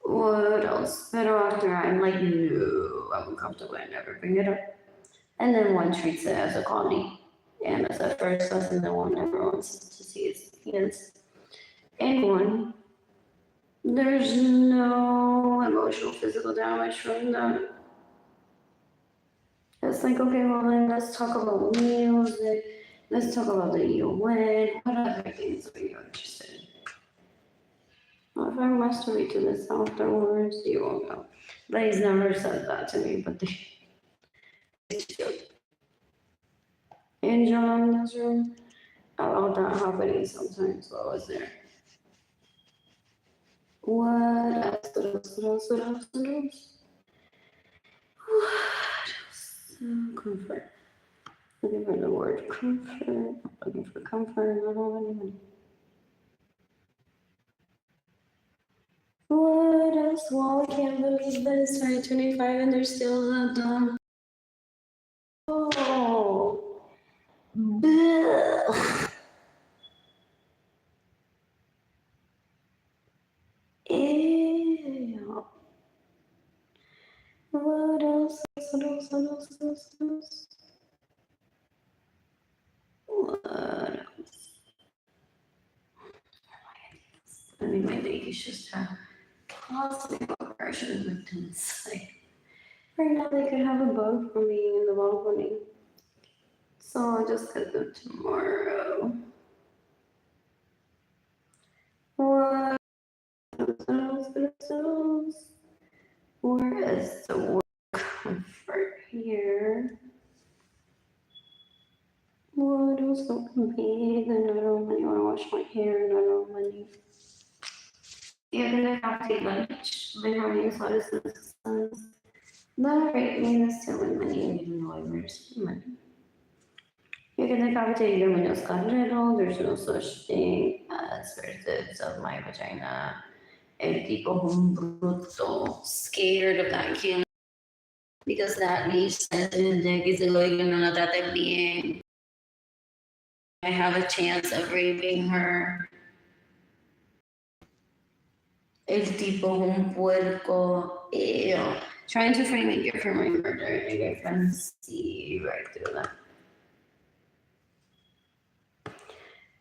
What else? But after I'm like, no, I'm uncomfortable. I never bring it up. And then one treats it as a comedy. And as a first lesson, the one never wants to see his anyone. There's no emotional, physical damage from that. It's like, okay, well then let's talk about meals. Let's talk about the UN. What other things are you interested in? Well, if I masturbate to this afterwards, you won't know. But he's never said that to me, but Angel in this room about that happening sometimes while I was there. What else? What else? What else? What else? What else? What else? Comfort. Looking for the word comfort. Looking for comfort. I don't have any money. What else? Well, I can't believe that it's 2025 and they're still not done. Oh. Ugh. Ew. What else? What else? What else? What else? What else? What else? I mean, my ladies just have positive aggression with inside. Right now, they could have a bug for me in the balcony. So I'll just get them tomorrow. What else? What else? Where is the word comfort here? What else don't be? Then I don't really want to wash my hair and I don't really. You're gonna have to take lunch. Been having a lot of sense. That right means stealing money even though I never steal money. You're gonna have to take your windows cut little. There's no such thing as verses of my vagina. El tipo un bruto, scared of that killing. Because that leaves sentence que se lo digan no la traten bien. I have a chance of raping her. El tipo un puerco. Ew. Trying to frame it here for my murder. And I can see right through that.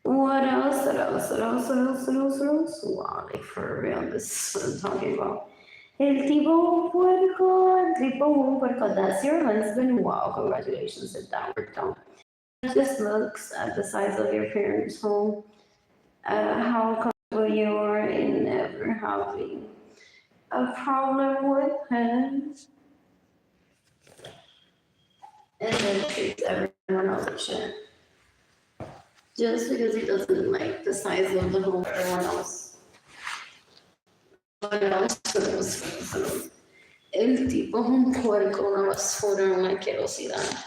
What else? What else? What else? What else? What else? What else? Wow, like for real, this is what I'm talking about. El tipo un puerco. El tipo un puerco. That's your husband. Wow, congratulations if that worked out. Just looks at the size of your parents' home, how comfortable you are in never having a problem with him, and then treats everyone else like shit. Just because he doesn't like the size of the home for everyone else. What else? What else? What else? El tipo un puerco, una basura, una asquerosidad.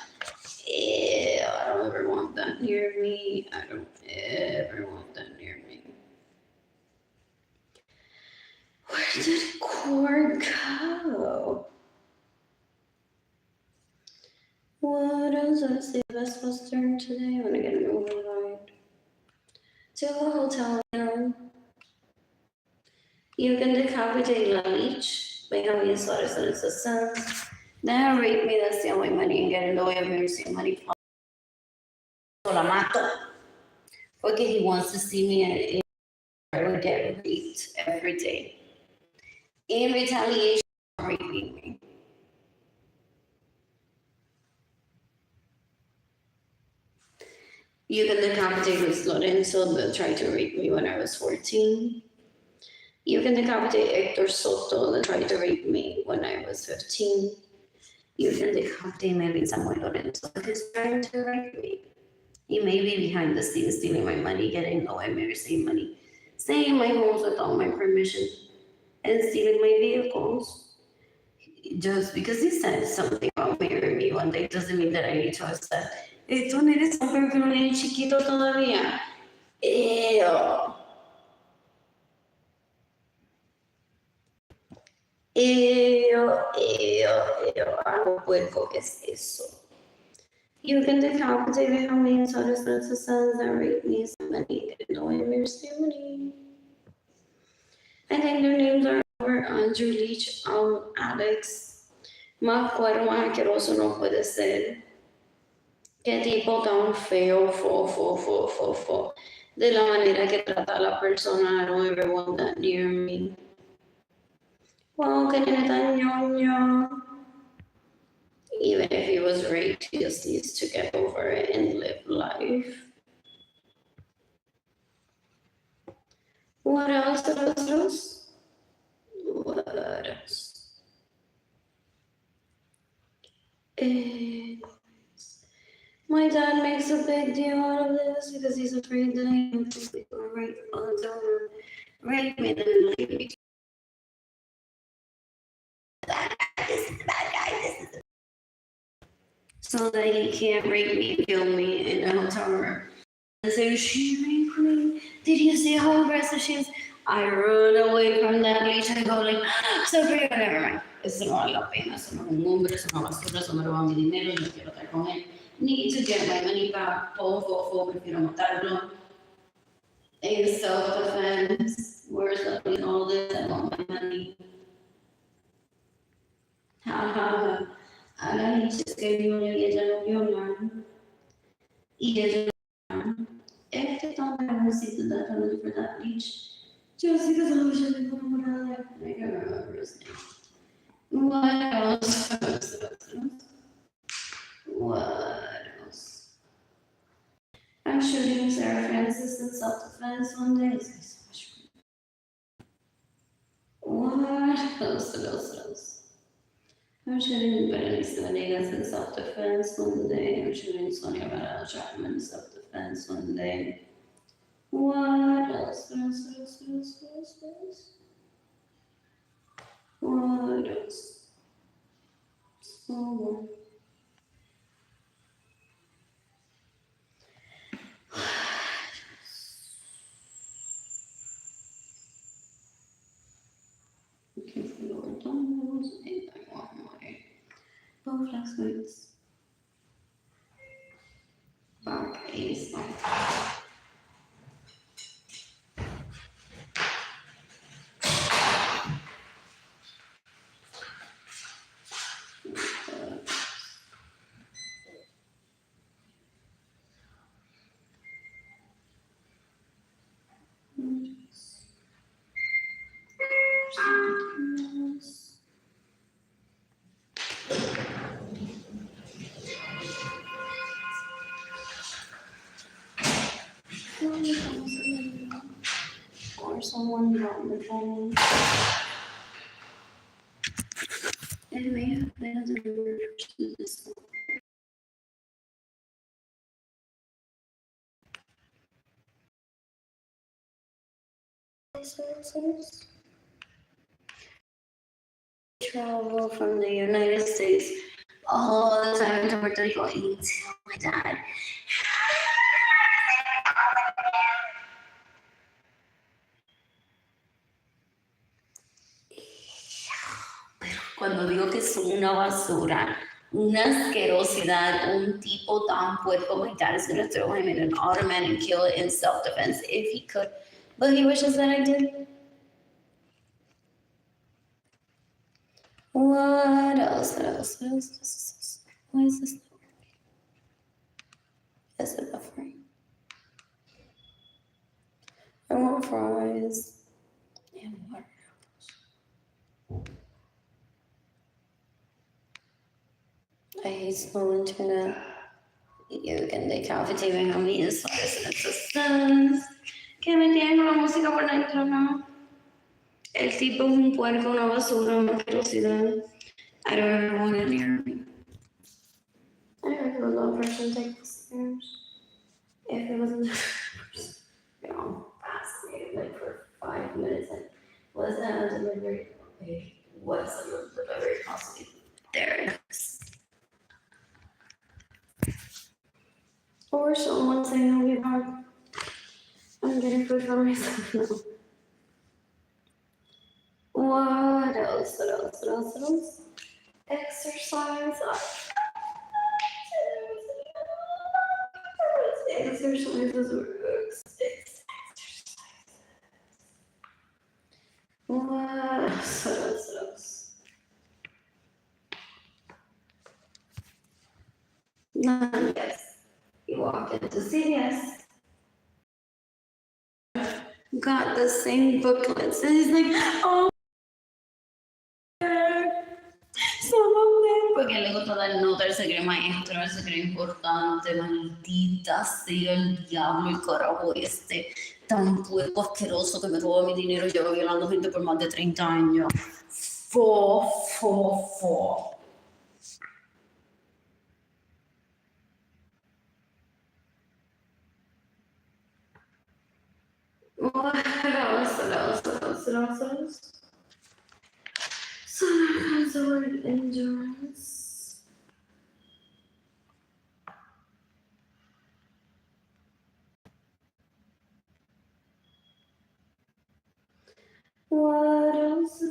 Ew, I don't ever want that near me. I don't ever want that near me. Where did Cord go? What else? I see the best was turn today. I'm gonna get an override. To a hotel now. You can decapitate la leech. Venga, mis horas en esa sense. Then rape me, that's the only money and get in the way of me receiving money. So la mato. Porque he wants to see me and I would get raped every day. In retaliation for raping me. You can decapitate Arlene Lorenzo that tried to rape me when I was 14. You can decapitate Hector Soto that tried to rape me when I was 15. You can decapitate maybe Samuel Lorenzo that is trying to rape me. He may be behind the scenes stealing my money, getting low and receiving money, staying in my homes without my permission, and stealing my vehicles. Just because he said something about marrying me one day doesn't mean that I need to accept. Tú no eres un perro chiquito todavía. Ew. Algo puerco es eso. You can decapitate how many sons and rape me somebody and no money. I think their names are Robert, Andrew Leach, Alex. Más cuero, más asqueroso no puede ser. Qué tipo tan feo, fo. De la manera que trata a la persona, I don't ever want that near me. Wow, que nene tan ñoño. Even if he was raped, he just needs to get over it and live life. What else? What else? My dad makes a big deal out of this because he's afraid that I am people rape all the time. Rape me, then leave me. Bad guy, this is the bad guy, this is the... So that he can't rape me and kill me in a hotel room. So she raped me. Did you see how aggressive she is? I run away from that bitch and go like, so pretty, never mind. Eso no vale la pena, eso no es un hombre, eso no basura, eso me roba mi dinero, yo quiero estar con él. Need to get my money back, prefiero matarlo. In self-defense, where's the all this? I want my money. Ha ha ha. Ahora he just gave me money y ella no vio nada. Y ella este time I received that only for that beach. Just because I was really enamorada. I can't remember his name. What else? What else? I'm shooting Sarah Francis in self-defense one day. It's so much fun. What else? I'm shooting Berenice Venegas in self-defense one day. I'm shooting Sonia Varela Chapman in self-defense one day. What else? What else? Oh. Okay, for your dominoes, and I want my Bowflex weights. Back ace. Or someone brought the phone. Anyway, that doesn't remember to this one. Travel from the United States all the time to Puerto Rico and tell my dad. Cuando digo que son una basura, una asquerosidad, un tipo tan puerco, my dad is going to throw him in an ottoman and kill it in self-defense if he could. But he wishes that I did. What else? Why is this not working? Is it buffering? I want fries and water. I hate slow internet. You can decapitate a mí, eso es. ¿Qué me tienen con la música por dentro, no? El tipo es un puerco, una basura, una asquerosidad. I don't ever want it near me. I heard a little person take the stairs. If it wasn't fascinated like for 5 minutes. Like, was that a delivery? Okay, was a delivery possibly? There it is. Or someone saying I'll be back. I'm getting food for myself now. What else? Exercise. Exercises works. What else? Yes. You walk into CVS. Got the same booklets. And he's like, oh, some of them. Porque le gusta dar él se cree maestro, él se cree importante, maldita sea el diablo, el carajo tan puerco asqueroso que me roba mi dinero y lleva violando gente por más de 30 años. Fo. What else? So there's the word endurance. What else?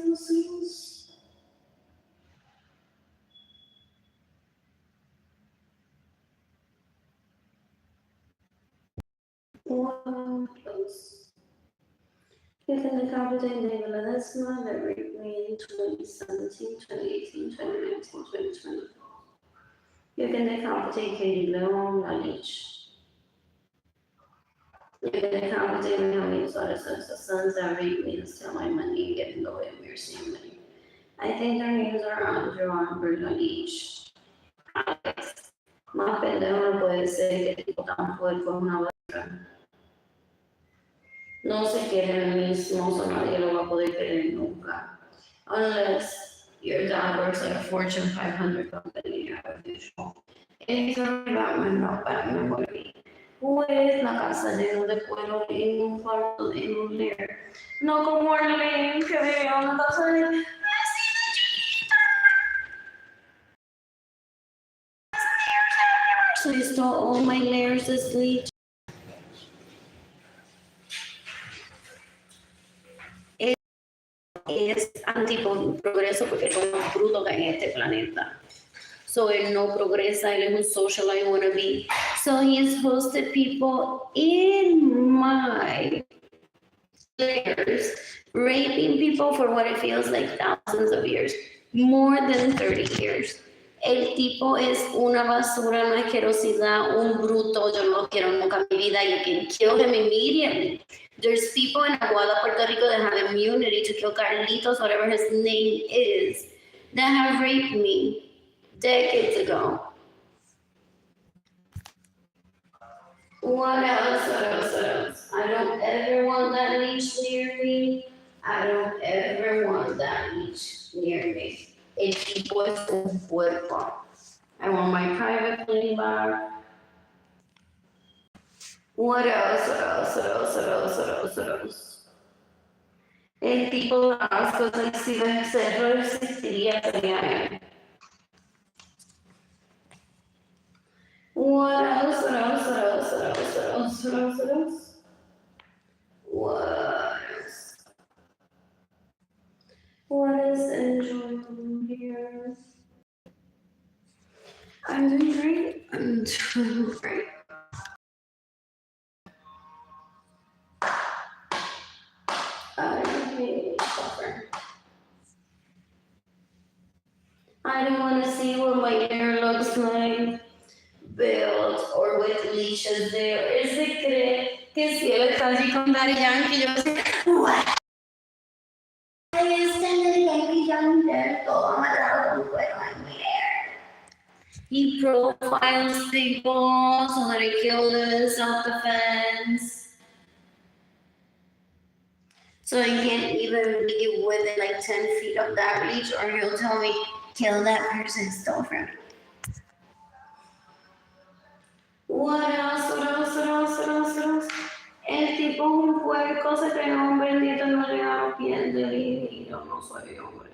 What else? You can accommodate Nicola. That's not that raped me in 2017, 2018, 2019, 2020. You can accommodate Katie Leon on each. You can accommodate me how many sons that rape me and steal my money and get in the way of your family. I think their names are Andrew Bird on each. Alex. Más pendejo no puede ser que tipo tan puerco es una basura. No se quieren el mismo, so nadie lo va a poder querer nunca. Unless your dad works at a Fortune 500 company, you have a visual. No, para mí me morí. Pues la casa llena de cuero en un cuarto, en un lair. No como Arlene, que vive en una casa de... So you stole all my layers this week. Es anti-progreso porque es lo más bruto que hay en este planeta. So él no progresa, él es un socialite wannabe. So he's hosted people in my layers, raping people for what it feels like thousands of years, more than 30 years. El tipo es una basura, una asquerosidad, un bruto. Yo no lo quiero nunca en mi vida. You can kill him immediately. There's people in Aguada, Puerto Rico that have immunity to kill Carlitos, whatever his name is, that have raped me decades ago. What else? I don't ever want that leech near me. I don't ever want that leech near me. El tipo es un puerco. I want my private plane back. What else? El tipo de las cosas si se resistiría sería él. What else? What is enjoying here? I'm doing great. I hate suffer. I don't want to see what my hair looks like built or with leashes there. Él se cree que si él está así con Daddy Yankee, yo sé, what? Daddy Yankee, todo amarrado con cuero en mi hair. He profiles people so that he kills them in self-defense. So he can't even be within like 10 feet of that reach, or he'll tell me, kill that person, stole from me. What else? El tipo un puerco se cree hombre, nieto no le da piel de y yo no soy hombre.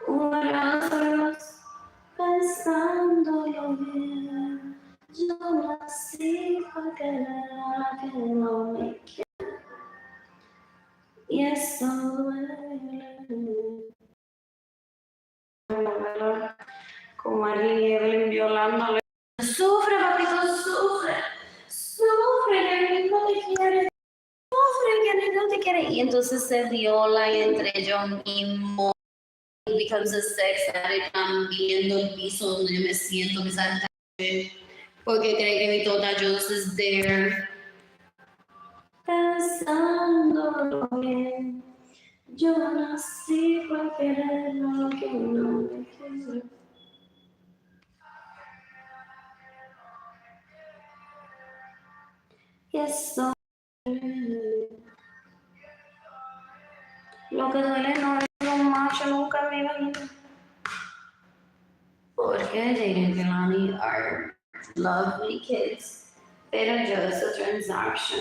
What else? Pensándolo bien, yo nací para querer que no me quiera. Y eso duele. Como Arlene violándole. Sufre, papito, sufre. Que no te quiere. Sufre, que no te quiere. Y entonces se viola entre ellos mismos. It becomes a sex addict. Viendo el piso donde yo me siento, que salta. Porque cree que mi total juice is there. Pensándolo bien, Yo nací para querer lo que no me quiero. Y eso lo que duele no es lo macho, nunca me imagino. Porque Jaden and Lonnie are lovely kids. They're just a transaction.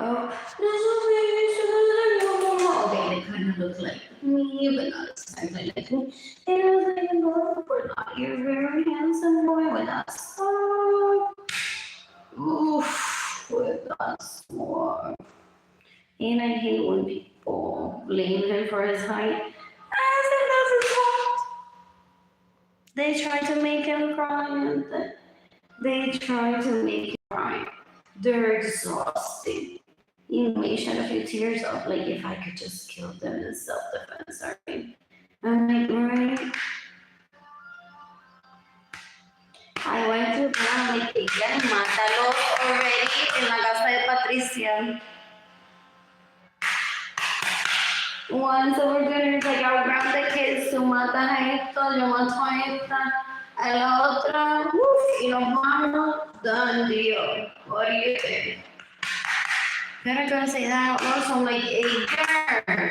Oh, okay, they kind of look like me, but not exactly like me. They look like a normal not. You're a very handsome boy with us. Oh, oof, with us more. And I hate when people blame him for his height. I think that's his fault. They try to make him cry, and they try to make him cry. They're exhausting. You may shed a few tears of like if I could just kill them in self-defense. Right? I'm like, right. I went to them like ella mátalos already en la casa de Patricia. Once we're gonna like I'll grab the kids to mata a esto, yo mato a esta, a la otra, y nos vamos, done deal. What do you think? I'm not gonna say that out loud, so I'm like, hey, girl.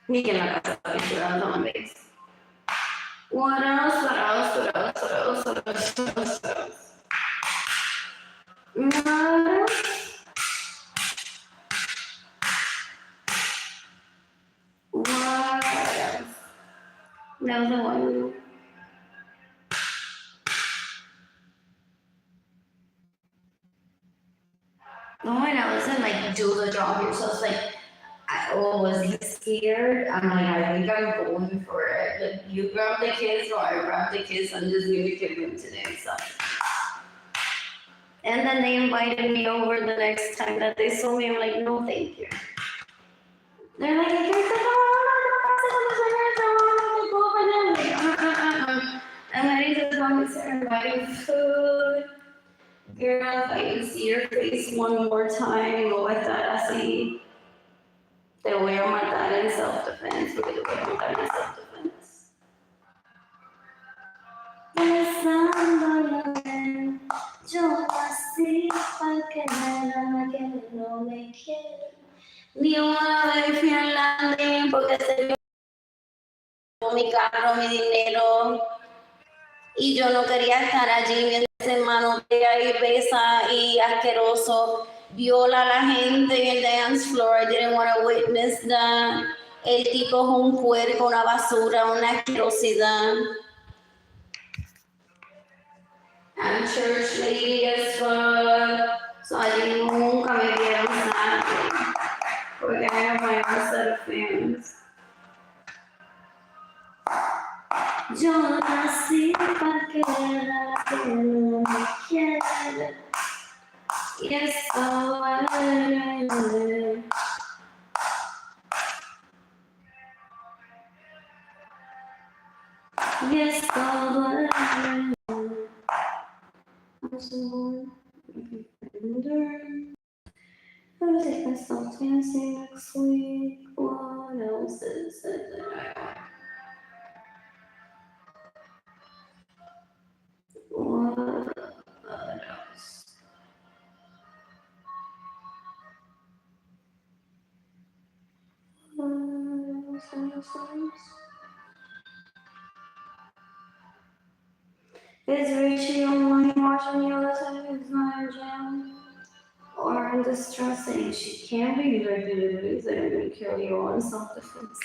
Ni que en la casa censurando on base. What else? What else? What else? What else? What else? What else? What else? What else? What else? That was the one. No, and I wasn't like do the job here, so it's like was he scared? I'm like, I think I'm going for it. Like, you grab the kids, or I grab the kids, I'm just gonna kill them today. So. And then they invited me over the next time that they saw me. I'm like, no, thank you. They're like, and then he just want to start inviting food. Girl, if I can see your face one more time, go with that así. Te voy a matar en self-defense, porque te voy a matar en self-defense. Besándole, yo nací para que no me quiera. Ni una vez fui a landing porque se vio mi carro, mi dinero. Y yo no quería estar allí mientras ese hermano y besa y asqueroso viola a la gente en el dance floor. I didn't want to witness that. El tipo es un puerco, una basura, una asquerosidad. I'm church lady as fuck. So I didn't nunca me vieron nada. Porque I have my own set of fans. Yo nací para que no me quiera. Y eso vale. Y eso vale. I was if I stop dancing next week. What else is it that I want? What else? Is Richie online watching me all the time? It's not in jam. Or in distress saying she can't be regularly they're gonna kill you on self-defense.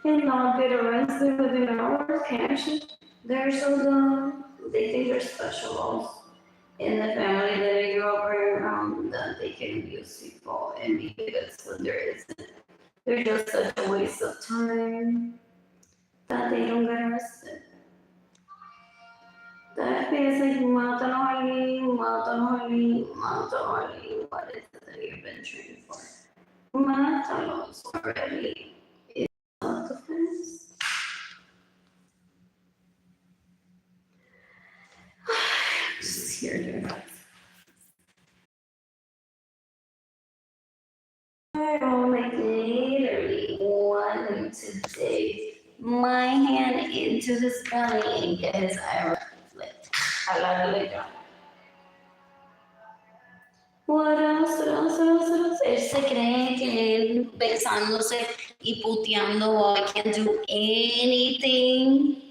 And not get arrested within hours, can she? They're so dumb. They think they're special in the family that I grew up around that they can abuse people and be good when there isn't. They're just such a waste of time that they don't get arrested. That feels like mátanos, what is it that you've been trained for? Mátalos already. It's self-defense. Just here to to dig my hand into his belly and get his eye flipped. A la religión. What else? What else? What else? What else? Él se cree que él besándose y puteando, oh, I can't do anything.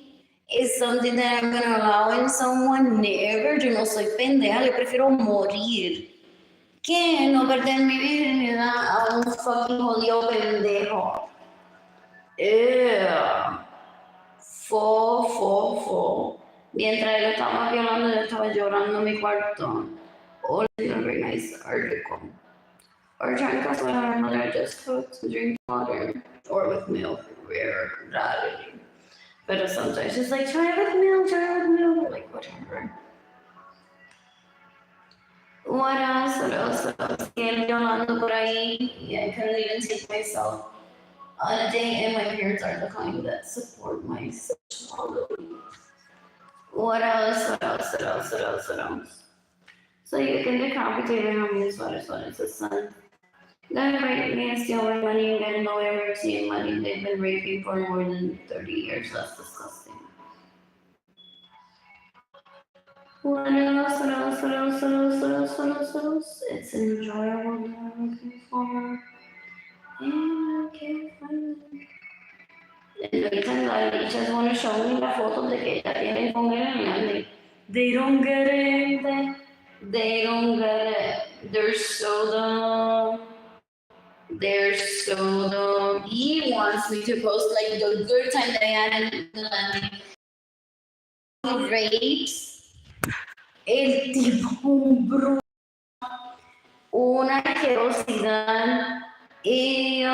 Is something that I'm gonna allow in someone? Never. Yo no soy pendeja, yo prefiero morir que no perder mi virginidad a un fucking jodido pendejo. Ew. Fo. Mientras él estaba violando, yo estaba llorando en mi cuarto. All in a very nice article. Or trying to cuss when our mother just cooks and drinks water. Or with milk, rarely. But sometimes she's like, try with milk. We're like, whatever. What else? Que él violando por ahí. Yeah, I couldn't even take myself on a date, and my parents are the kind that support my sexuality. What else? So you can decapitate him on his sweater, it's a son. Then rape me and steal my money and get no emergency and money. They've been raping for more than 30 years. That's disgusting. What else? It's enjoyable. I'm looking for. And I can't find it. And I just want to show me la foto de que ella tiene con él and they don't get it. They don't get it. They're so dumb. He wants me to post like the good time that I had in the rapes. El tipo bro. Una asquerosidad. Ew.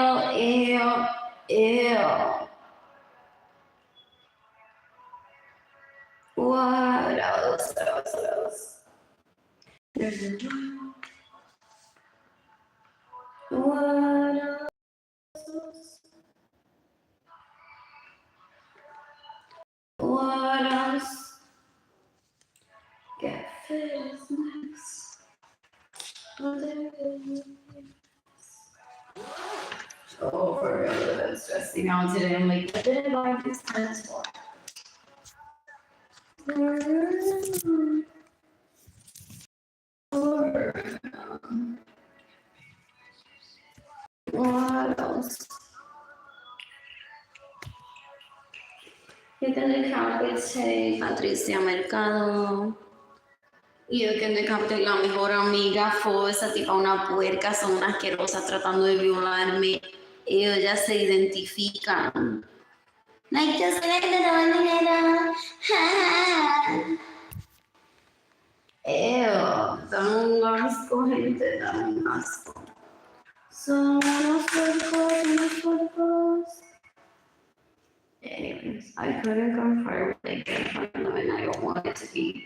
What else? There's a what else? What else? Get fit is next. Oh, for real, I'm stressing out today. I'm like, what did I buy these pants for? What else? You can decapitate Patricia Mercado. You can decapitate la mejor amiga. Fue esa tipa una puerca, son unas asquerosas tratando de violarme. Ellos ya se identifican. Like, yo soy la que te roba el dinero. Ew, dan un asco, gente, dan un asco. So, unos cuerpos. Anyways, I couldn't confirm like that, and I don't want it to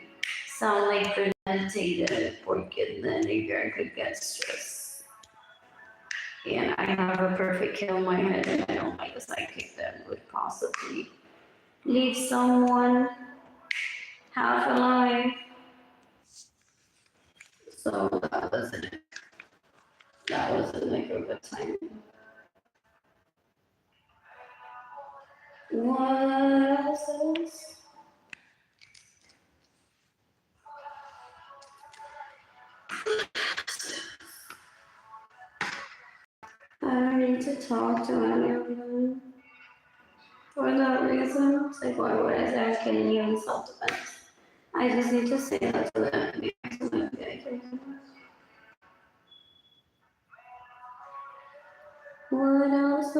sound like premeditated, porque then a girl could get stressed. And I have a perfect kill in my head, and I don't like a sidekick that would possibly leave someone half alive. So that wasn't it. That wasn't like a good time. What else? I don't need to talk to any of them. For that reason, it's like, why would I say I can use self-defense? I just need to say that to them. What else?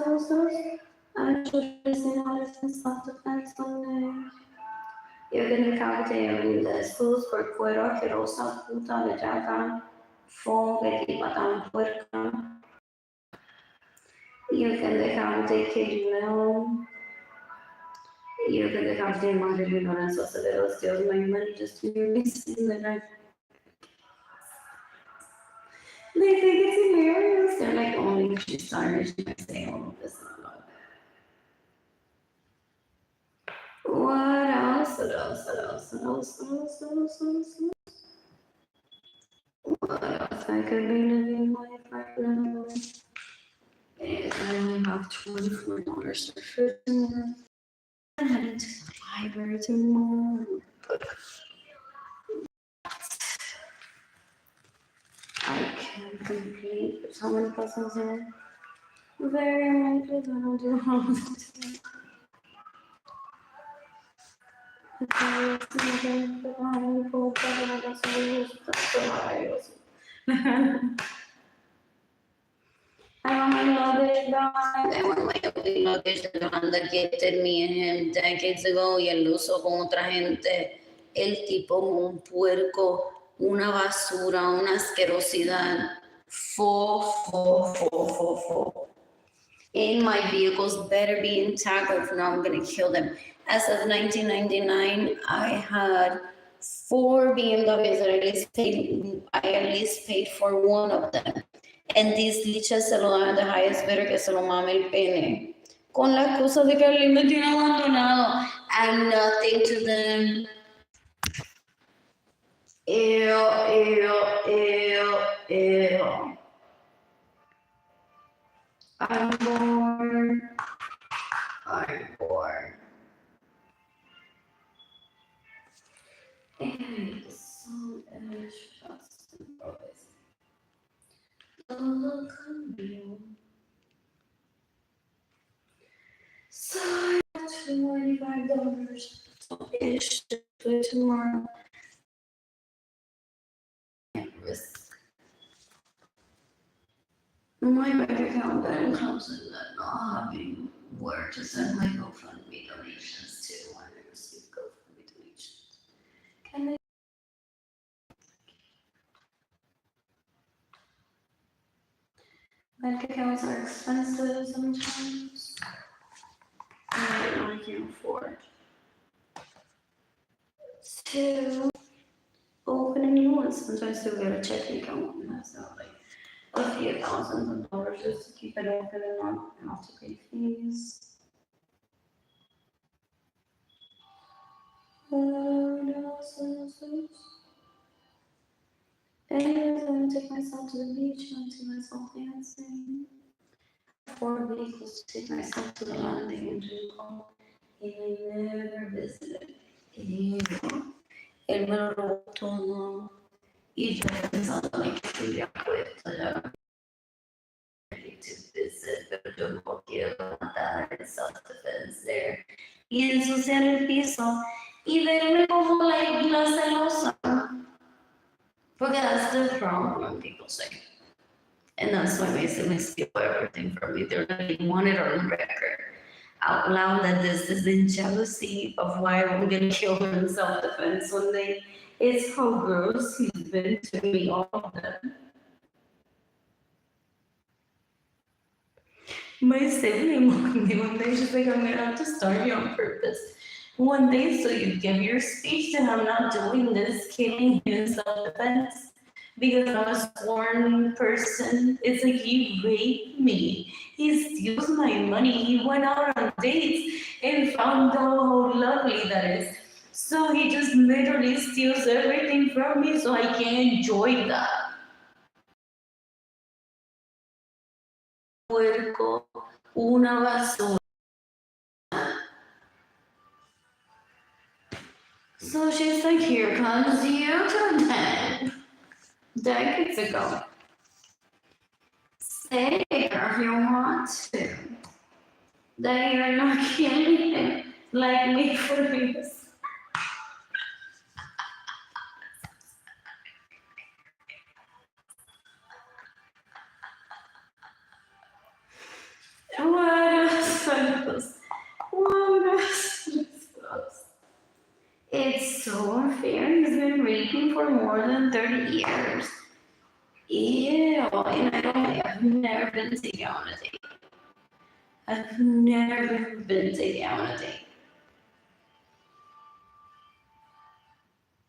I should say how to self-defense on there. You can decapitate him después por cuero asquerosa, puta bellaca, fo, que tipa tan puerca. You can decapitate Katie Leon. You can decapitate Arlene Lorenzo, steals my money just to hear me sing the night. They think it's hilarious. They're like, only if she's sorry, she might say all of this. What else? What else? I could be living my partner. And I only have $24 for food tomorrow. I'm heading to the library tomorrow. But I can't complete. How many puzzles are? Very many puzzles. I don't do all of them today. I want my luggage back. I want my ugly luggage that Yolanda gifted me and him decades ago y él lo usó con otra gente. El tipo un puerco, una basura, una asquerosidad. Full. And my vehicles better be intact, or if not, I'm gonna kill them. As of 1999, I had 4 BMWs that I at least paid for one of them. And these lichas se lo dan the highest bidder que se lo mame el pene. Con la excusa de que Arlene me tiene abandonado. I'm nothing to them. Ew. I'm bored. And so just always. Todo cambió. So I got $25 ish to do tomorrow. Can't risk my bank account that includes that not having where to send my GoFundMe donations to when I receive GoFundMe donations. Can I? Bank accounts are expensive sometimes. I can't afford to open a new one. Sometimes I still get a checking account and that's not like a few thousands of dollars just to keep it open and not to pay fees. What else? Anyways, I'm gonna take myself to the beach and see myself dancing. 4 vehicles to take myself to the landing and do all. And I never visited. Él me lo robó todo. Y yo pensando en que estoy puesto ya to visit, pero yo no quiero matar en self-defense there. Y ensuciar el piso y verme como la celosa. Porque that's the problem, people say. And that's why basically steal everything from me. They're going to want it on record out loud that this is in jealousy of why I'm going to kill him in self-defense one day. It's how gross he's been to me, all of them. My sibling looked at me one day, she's like, I'm going to have to starve you on purpose one day so you give your speech that I'm not doing this, killing him in self-defense. Because I'm a sworn person. It's like he raped me. He steals my money. He went out on dates and found out how lovely that is. So he just literally steals everything from me so I can enjoy that. Puerco, una basura. So she's like, here comes you to decades ago. Say if you want to that you're not killing him like me for this. It's so unfair. He's been raping for more than 30 years. Ew, and I've never been taken on a date. I've never been taken on a date.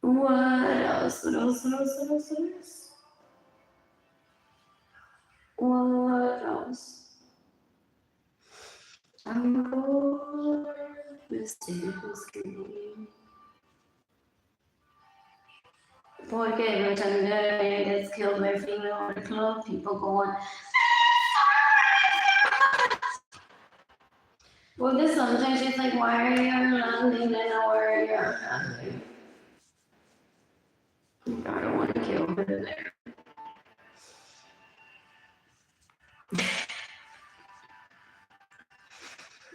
What else? What else? I'm bored. Mysterious game. Porque every time that man gets killed by a female in the club, people go on. Well, because sometimes she's like, why are you running? And I where you're running. I don't want to kill her there.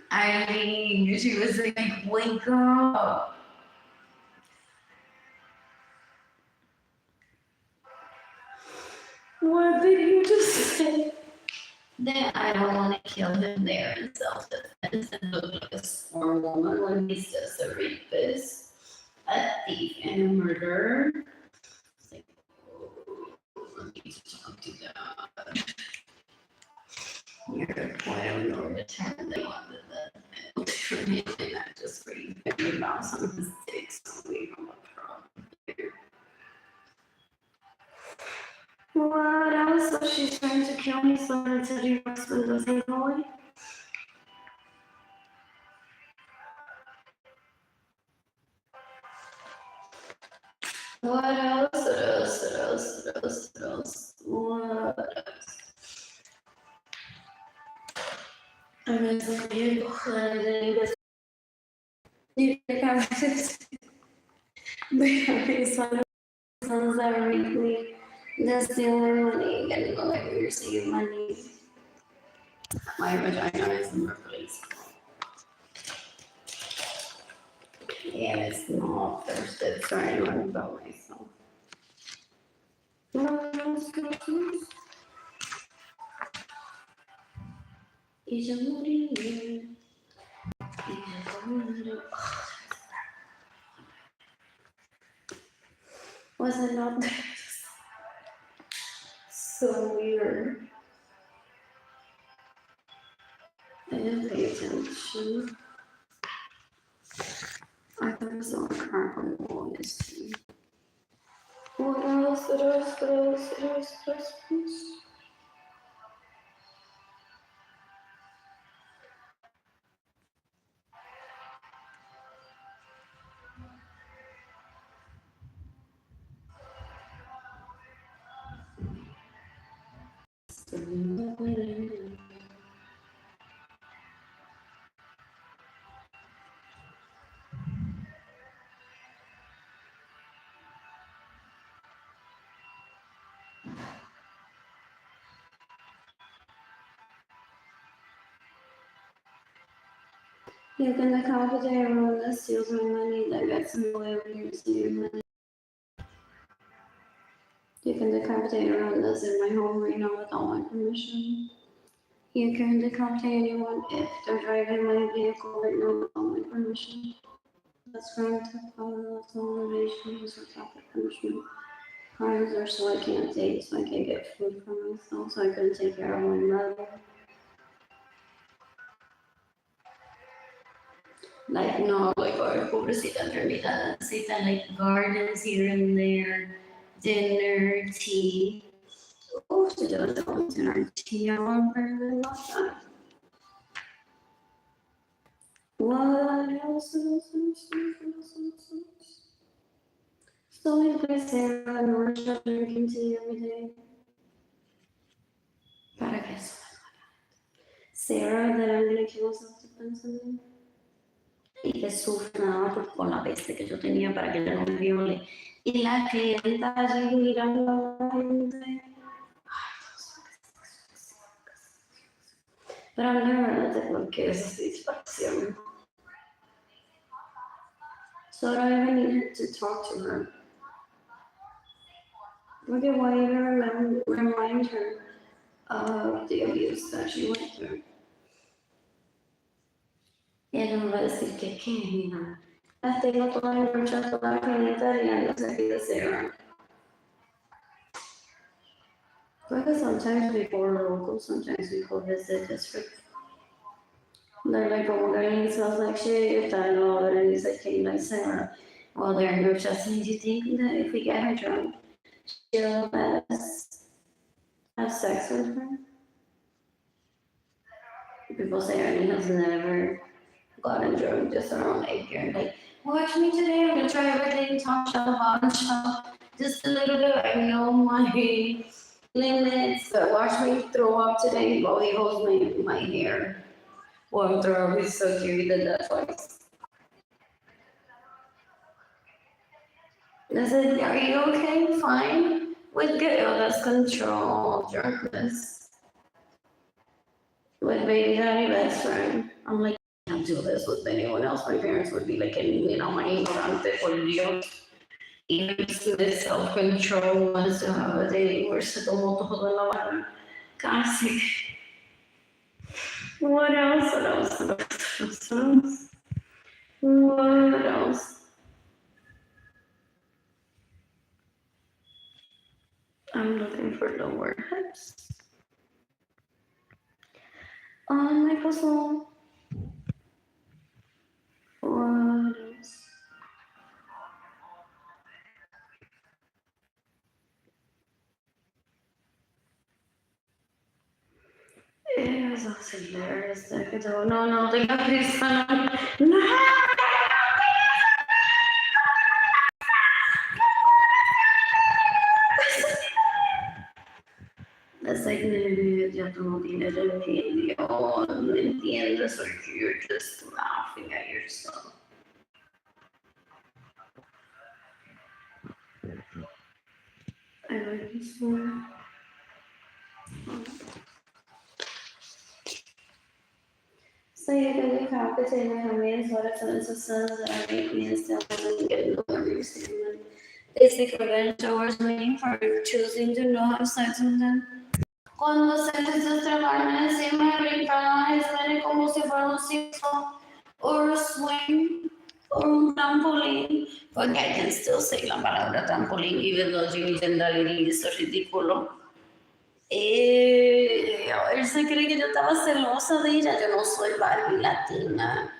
Arlene, she was like, wake up. What did you just say? That I don't want to kill him there in self-defense and look like a smart woman when he's just a rapist, a thief, and a murderer. It's like, oh, let me talk to God. You're quite a no return. They wanted that for him and not just for you. Maybe about some mistakes. So we don't have a problem here. What else? So she's trying to kill me, so I said your husband doesn't know it. What else? What else? What else? What else? What else? What else? I'm gonna say you and you can sons are weekly. That's the only money getting like we receive money. My vagina is replaced. Yeah, it's not thirsty. Sorry, I'm about myself. Is a moody. Was it not so weird? I didn't pay attention. I thought it was on a crack on the wall. What else? What else? What else? What else? What else? You can account for everyone that steals my money, that gets in the way of you stealing money. You can decapitate everyone that's in my home right now without my permission. You can decapitate anyone if they're driving my vehicle right now without my permission. That's crime to follow, that's all motivations without the punishment. Crimes are so I can't take, so I can't get food for myself, so I couldn't take care of my mother. Like, no, like, oh, pobrecita, enfermita, like gardens here and there, dinner, tea. Oh, she does always dinner, tea, I want her to love that. What else? So many places Sarah and Marsha drinking tea every day. Para que eso. Sarah, that I'm gonna kill self-defense in. Y que sufre nada por con la peste que yo tenía para que ella no me viole. Y la clienta allí mirando a la gente. Pero no tengo que esa satisfacción. So I don't even need to talk to her. Look at why even remind her of the abuse that she went through. Y ella me va a decir que qué, mira. Las tengo todas enganchadas, toda la caneta riéndose aquí de Sarah. Because sometimes we go local, sometimes we go visit district. They're like, oh, we're gonna smells like shit, I know that it is like came like Sarah. Well, they're in group chats, and do you think that if we get her drunk, she'll let us have sex with her? People say Arlene has never gotten drunk just around 8 years. Like, watch me today, I'm gonna try everything, top shelf, bottom shelf, just a little bit. I know my limits, but watch me throw up today while he holds my hair. Warm throw is so cute. He did that twice. I said, are you okay? Fine. With good illness control, drunkenness. With baby daddy best friend. I'm like, I can't do this with anyone else. My parents would be like, my ignorante por Dios. Even this self-control wants to have a day where se tomó todo en la barra. Casi. What else? What else? What else? What else? I'm looking for the words on my puzzle. What else? Eso sí, que todo. No, tenga prisa. No. It's like, ya tú no tienes remedio. No entiendes, or you're just laughing at yourself. I like this one. So you can be competent in how many sort of sentences that are making yourself and get no understanding. Basic revenge towards me for choosing to not have sex with them. Cuando se treparon encima y brincaban, es como si fuera un sexo or a swing or un trampolín. Porque I can still say la palabra trampolín even though Jimmy Gendarelli hizo ridículo. Él se cree que yo estaba celosa de ella. Yo no soy Barbie latina.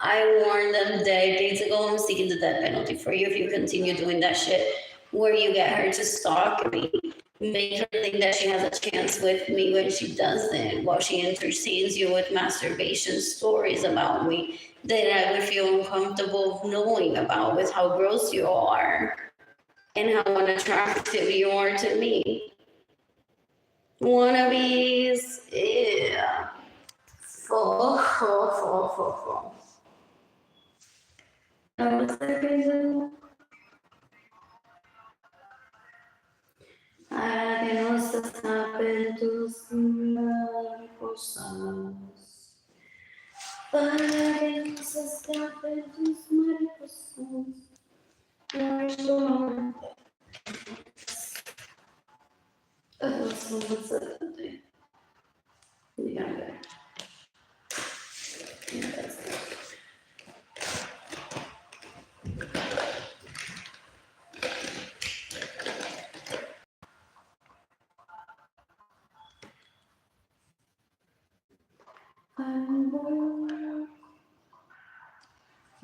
I warned them decades ago, I'm seeking the death penalty for you if you continue doing that shit where you get her to stalk me, make her think that she has a chance with me when she doesn't, while she entertains you with masturbation stories about me that I would feel uncomfortable knowing about with how gross you are and how unattractive you are to me. Wannabes, yeah. Full. What's the reason? Para que no se escapen tus mariposas. Para que no se escapen tus mariposas. What's the yeah, that's good.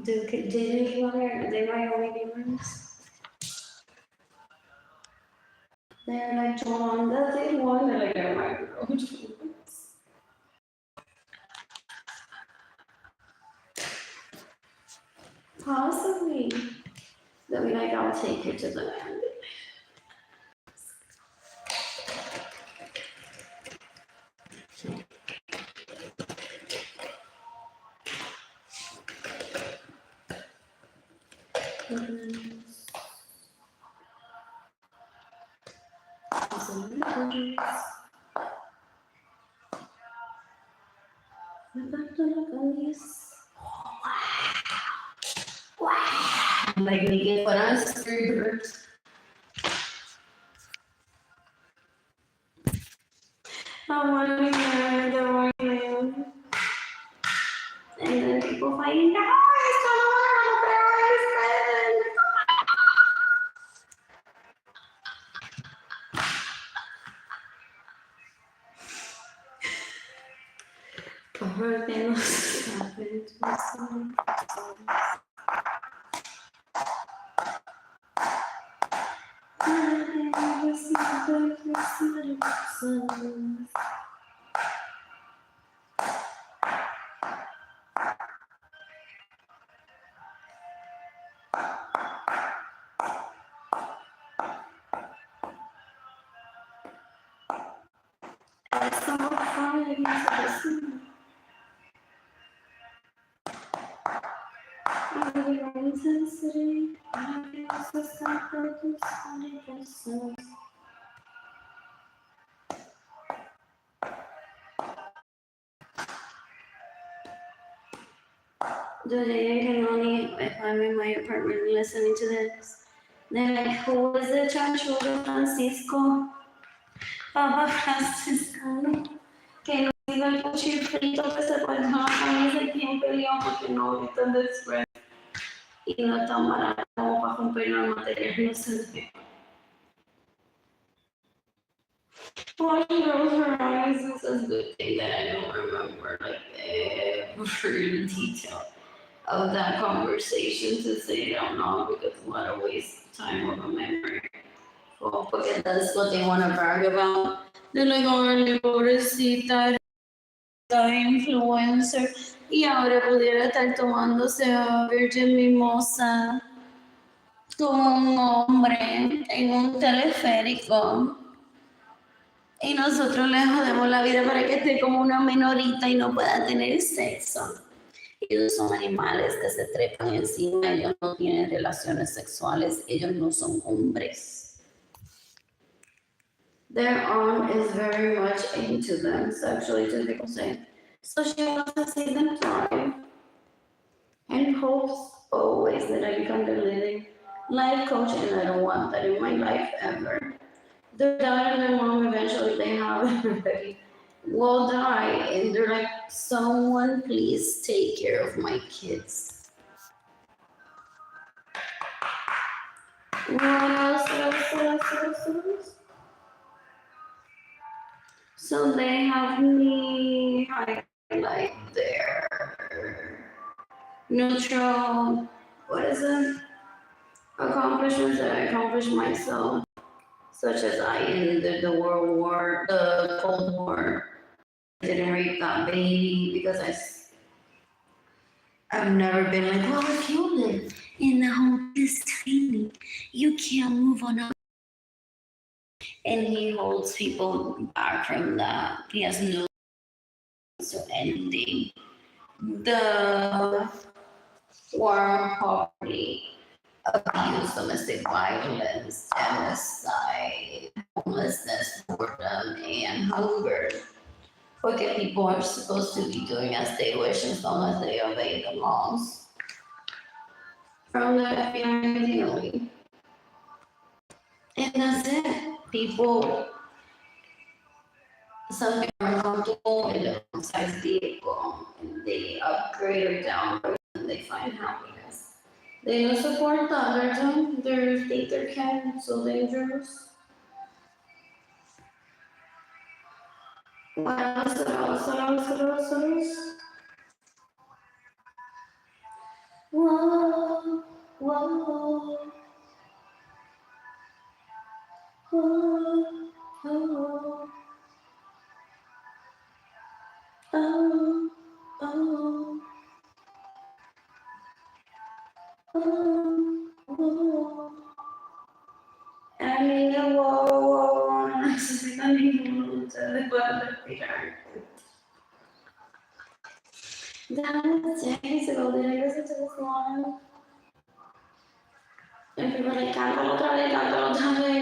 Did you want they my only gamers? They're like, John, does it want? They're like, oh my God. Possibly. They'll be like, I'll take you to the land. Wow. Like we get what I screwed. I want to be married, I want to live. And then people fighting, guys, everything was happened to me. It's so If I'm in my apartment listening to this, they're like, who is the chancho de Francisco? Papa Francisco. Que no diga el cuchifrito que se pone a ese tiempo peleó porque no ahorita después y no tomará como para romper la materia, no sé. Washing over her eyes is a good thing that I don't remember like every detail of that conversation to say I don't know because what a waste of time of a memory. Oh, porque that's what they want to brag about. They're like, oh, pobrecita, influencer. Y ahora pudiera estar tomándose a Virgin Mimosa como un hombre en un teleférico. Y nosotros le jodemos la vida para que esté como una menorita y no pueda tener sexo. Ellos son animales que se trepan encima, ellos no tienen relaciones sexuales, ellos no son hombres. Their aunt is very much into them sexually, to people say. So she wants to see them thrive and hopes always that I become the leading life coach, and I don't want that in my life ever. Their dad and their mom eventually they have everybody will die, and they're like, someone please take care of my kids. What else? So they have me highlight their neutral, what is it? Accomplishments that I accomplished myself, such as I ended the Cold War. I didn't rape that baby because I've never been like, well, if you live in the home this tiny, you can't move on up. And he holds people back from that. He has no to ending the war on poverty, abuse, domestic violence, genocide, homelessness, boredom, and hunger. Porque people are supposed to be doing as they wish as long as they obey the laws. From the FBI, and that's it. People, some people are comfortable in their own size vehicle, and they upgrade or downgrade, and they find happiness. They don't support the other time. They think they're so dangerous. What else? Whoa, whoa, whoa, oh, oh, oh, oh. I mean, whoa, necesito ninguno de pueda respirar. Déjame decir, se lo diré que se te fue. Everybody, cántalo otra vez,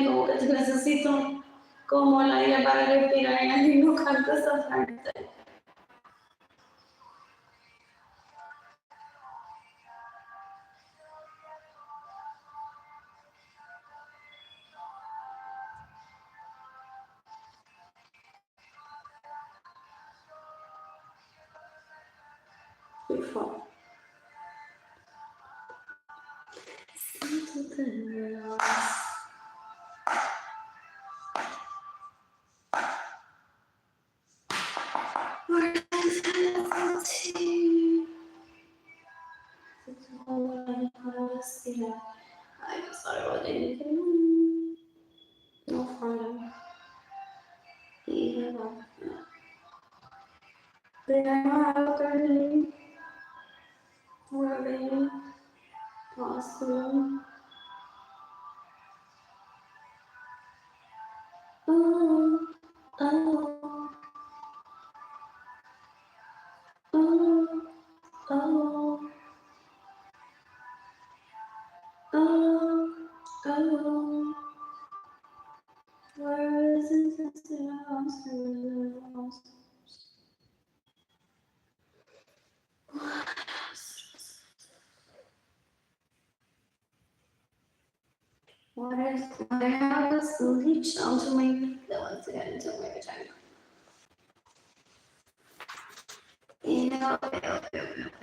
como que te necesito como el aire para respirar y así no canto esa parte. Before. I just thought about anything. No fun. Did I not have a garden? Really? Awesome. Oh, oh. Oh, oh, oh. Where is it? What is I have a leech onto my that wants to get into my vagina.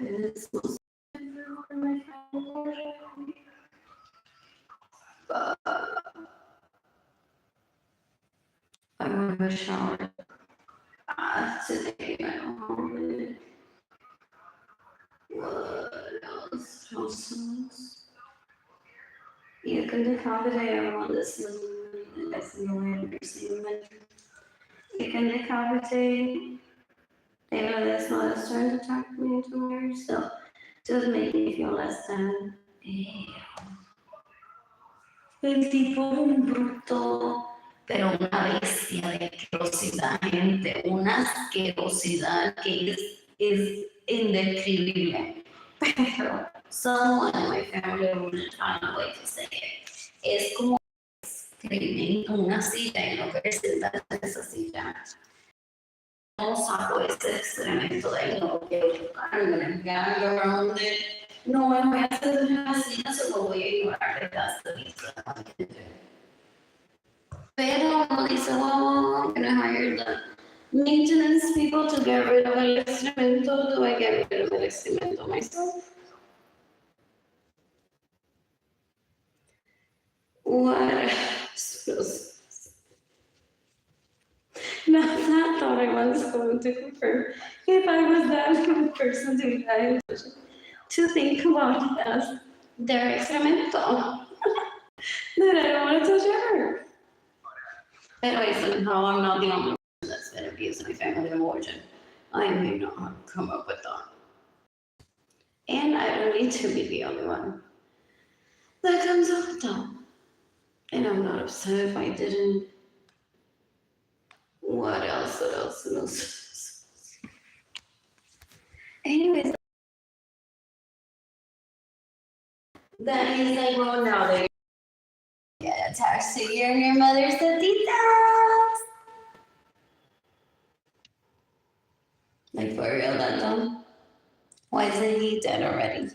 It's but I want to shower today. I don't know what else. You can decapitate everyone listening. That's the way I understand it. You can decapitate. They know that's not a turn to talk to me tomorrow, so just make me feel less than. El tipo es un bruto, pero una bestia de asquerosidad, gente, una asquerosidad que es indescribible. Pero someone in my family would find a way to say it. Es como crimen con una silla y no querer sentarse en esa silla. No saco ese excremento de ahí, no quiero tocarlo, limpiarlo, no me voy a hacer una silla, se lo voy a ignorar de casa. Pero uno dice, well, I'm gonna hire the maintenance people to get rid of el excremento. Do I get rid of el excremento myself? What? No, I thought I was going to confirm if I was that person to think about it as their excremento. Then I don't want to touch her. Anyway, somehow I'm not the only one that's been abused in my family of origin. I may not have come up with that. And I don't need to be the only one that comes up with that. And I'm not upset if I didn't. What else? Anyways, then he's like, well, now they get attached to you and your mother's tetitas. Like, for real, that dumb? Why isn't he dead already?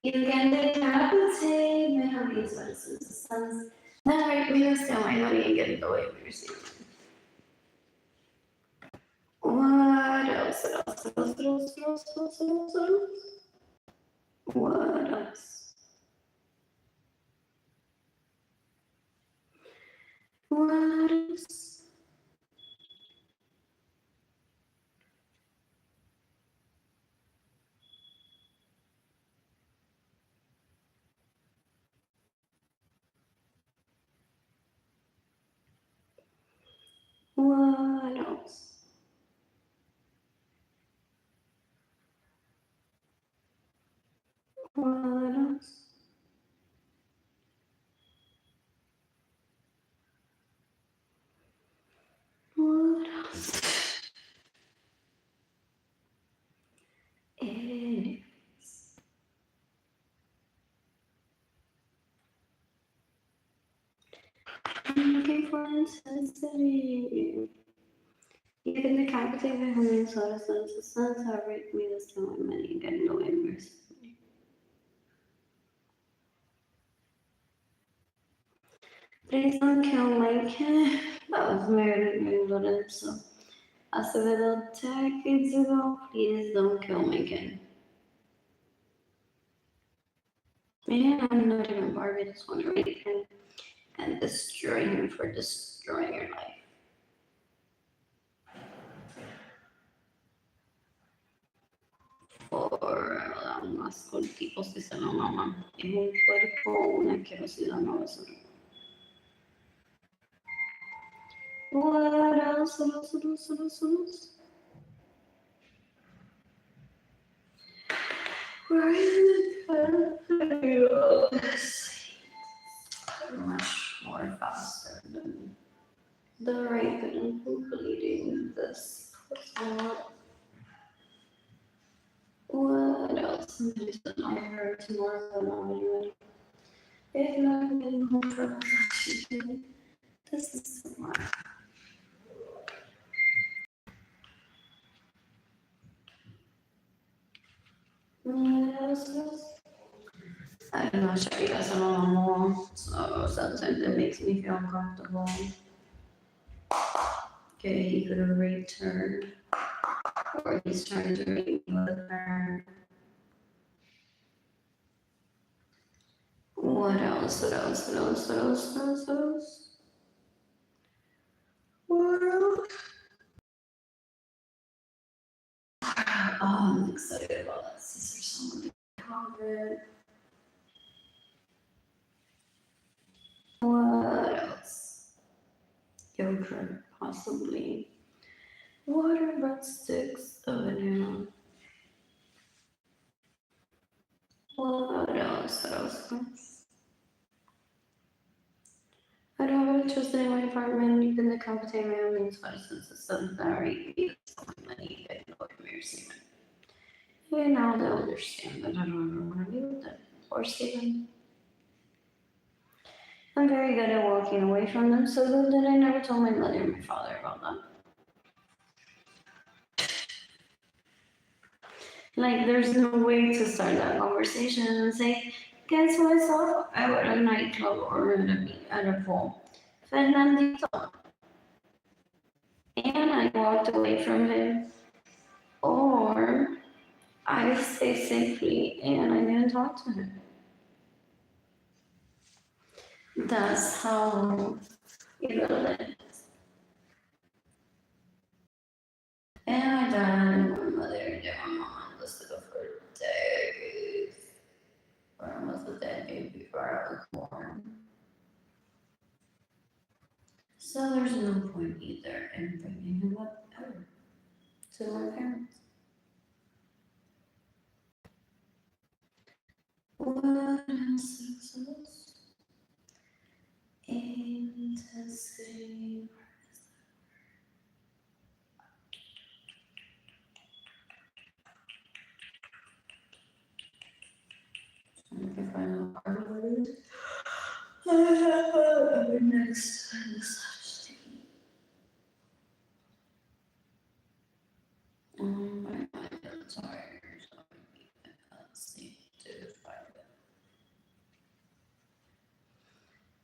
You can decapitate my honey's medicines, sons. That right, me was down my honey and get away with your secret. What else? What else? What else? What else? What else? What else? I'm looking for necessity. You can decapitate my honey, so the sons have raped me this time with money and get no mercy. Please don't kill my kid. That was Arlene Lorenzo. Acevedo decades ago. Please don't kill my kid. Man, I'm not even Barbie. I just want to rape him and destroy him for destroying your life. Por más con tipos que se lo maman. Es un cuerpo, una asquerosidad, no es una. What else? Much more faster than the rape and bleeding this. some reason I heard tomorrow than already. If not, I'm getting home from Washington. This is so much. I don't know, show you guys a little more. So sometimes it makes me feel uncomfortable. Okay, he could have raped her. Or he's trying to rape me with her. What else? What else? What else? What else? What else? What else? What else? Oh, I'm excited about this. Is there someone to cover it? What else? Yogurt, possibly. Water, breadsticks, oven. What else? What else? I don't have electricity in my apartment. Even the cafeteria means 5 cents. It's very money. I know what you're saying. Yeah, now they understand that I don't ever want to be with them or see them. I'm very good at walking away from them, so good that I never told my mother and my father about them. Like, there's no way to start that conversation and say, guess who I saw out at a nightclub or at a pool? Fernandito. And I walked away from him. Or I stayed safely and I didn't talk to him. That's how irrelevant. And my dad and my mother and my mom was together for days. Or almost a decade before I was born. So there's no point either in bringing him up ever to my parents. What else? Intensity. If I know part of it. Next. My mind is tired, so let's see to find it.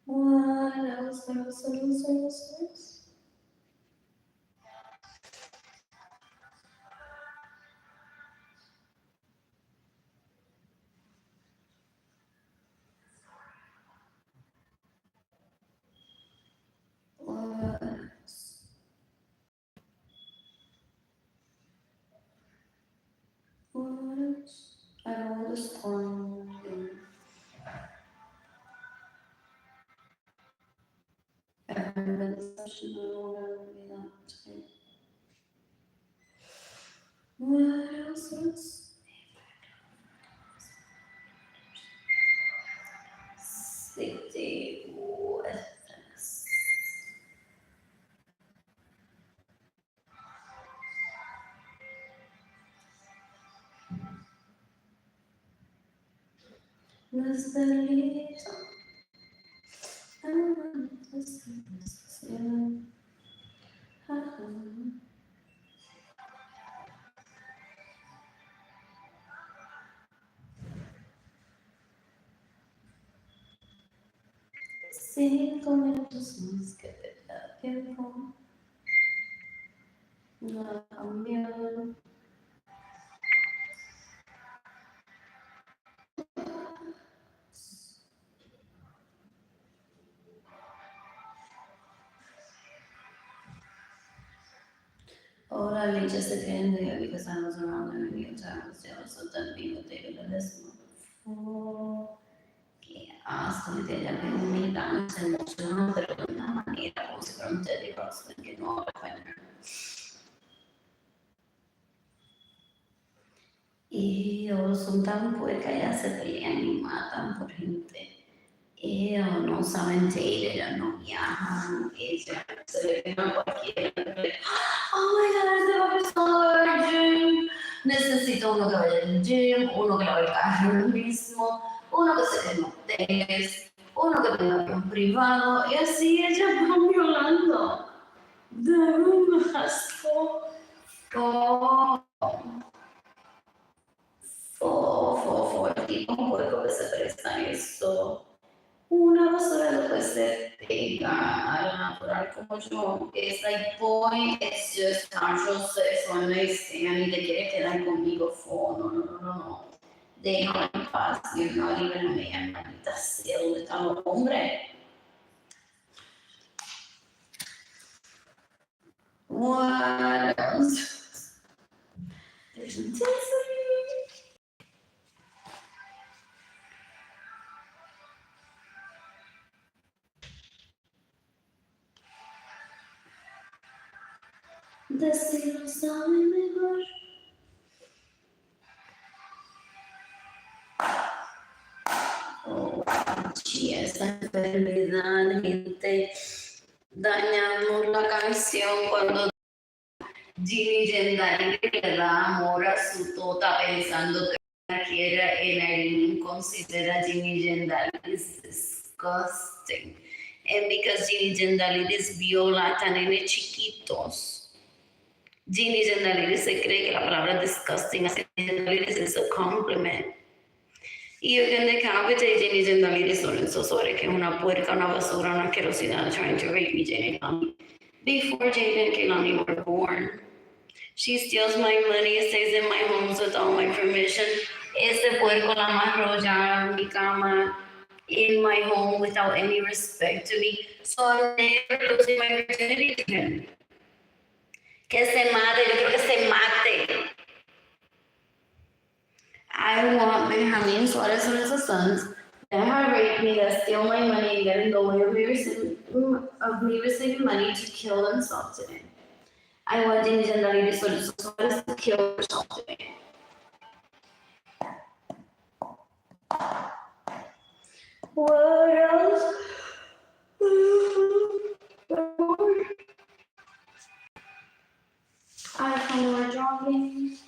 What else? What else? What else? What else? What else? What else? What else? I know this one. I haven't been session. I don't want to be that tight. What else? What else? Safety. What else? Was the little Cinco minutos más que te da tiempo. Nada ha cambiado. Ahora just again there because I was around there many times. They also done me with David and this one. Que hasta me tenía que humillar, se emocionó, pero de una manera como si fuera un Teddy Ruxpin que no va a defender. Y ellos son tan puercas, ya se pelean y matan por gente. Ellos no saben date, ellos no viajan, ellos se le ven a cualquiera. Oh my god, ese va a ser necesito necesito uno que vaya al gym, uno que lave el carro ahora mismo, uno que se den hoteles, uno que tenga avión privado, y así ellas van violando. Dame un asco. El tipo un puerco que se presta a esto. Una basura después se pega a lo natural como yo. It's like, boy, it's just casual sex one night stand y te quiere quedar conmigo. No. Déjame en paz. You're not even a man. Maldita sea, ¿dónde están los hombres? What else? There's intensity. Destino sabe mejor. Oh, sí, esa enfermedad, gente. Dañamos la canción cuando Jimmy Gendali le da amor a su tota pensando que la quiere en él. Considera Jimmy Gendali is disgusting. And because Jimmy Gendali viola a nenes chiquitos. Ginny Gendali se cree que la palabra disgusting es un compliment. Y yo que decapité Ginny Gendali Lorenzo sobre que es una puerca, una basura, una asquerosidad trying to rape me, Jane and Kelani. Before Jane and Kelani were born. She steals my money, stays in my homes without my permission. Ese puerco la amarrolla en mi cama, in my home without any respect to me. So I'm never losing my virginity to him. Que se mate, yo quiero que se mate. I want Benjamin Suarez and his sons that have raped me, that steal my money and get in the way of me receiving money to kill themselves today. I want Jimmy Gendali Suarez to kill herself today. What else? I can wear jogging.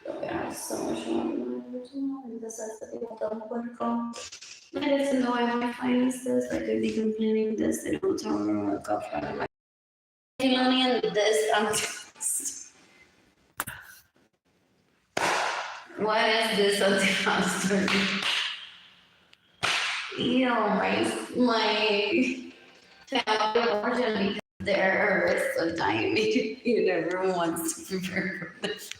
I have so much more and this is the puerco. I didn't know I might find this. I could be complaining this. They don't tell me work up out of my Kelani and this. What is this a disaster? Ew, my family unfortunately their risks of dying. Everyone wants to prepare for this.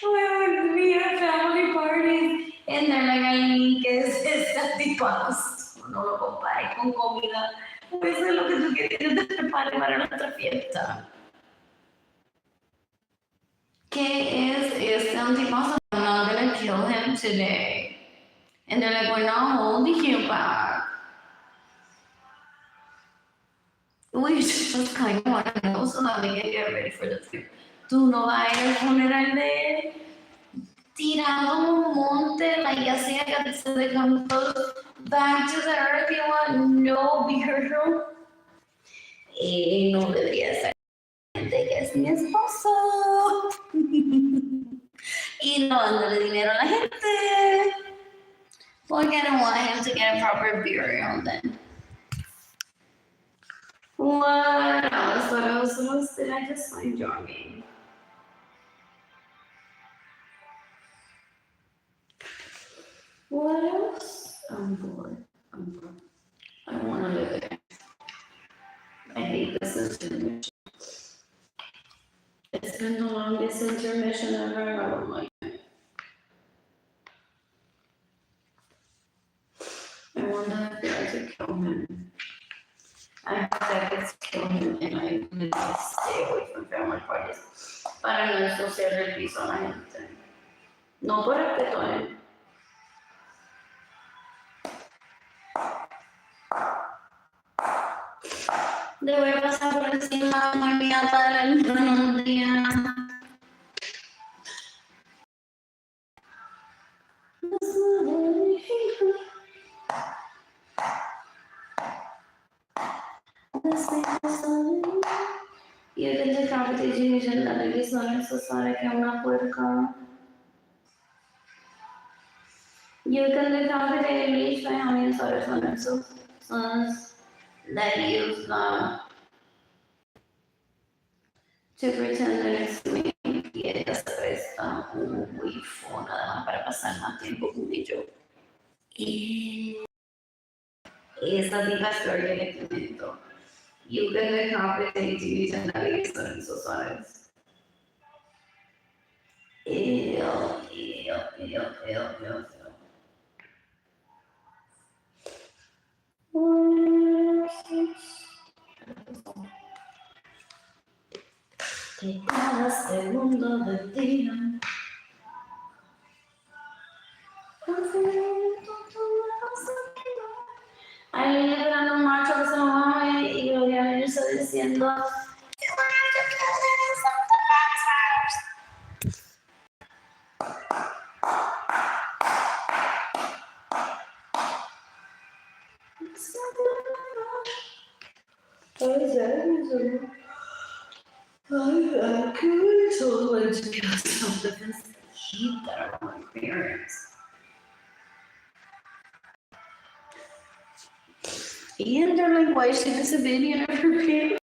We would be at family parties and they're like, ay, ¿qué es esta tipazo? No lo compares con comida. Eso es lo que tú quieres que te prepare para nuestra fiesta. ¿Qué es este antipasto? I'm not gonna kill him today. And they're like, we're not holding you back. We just kind of want to know so that we can get ready for the trip. Tú no vas a ir al funeral de él tirando un monte, like ya sea que se dejan todos back to the earth, you want no burial. No debería ser gente que es mi esposo. Y no dándole dinero a la gente. Porque I don't want him to get a proper burial then. What else did I just find jogging? What else? I'm bored. I want to live again. I hate this intermission. It's been the longest intermission ever, and I don't like it. I wonder if I could kill him. I have seconds to kill him, and I need to stay away from family parties. Para no ensuciar el piso a la gente. No por respeto a él. Le voy a pasar por encima de mi piñata de la luna un día. Y el de competition y la televisión necesaria que una puerca. You can decomprehend and reach by how many solar sons that use to pretend that it's me. Y ella se está muy fona nada más para pasar más tiempo con ellos. Y esa diva historia de momento. You can decomprehend and reach and televisión sociales. Ew. Que cada segundo del día ahí esperando un macho que se mueve y Gloria Lorenzo diciendo I could totally get some defensive heat that are my parents. And they're like, why is she disobedient of her parents?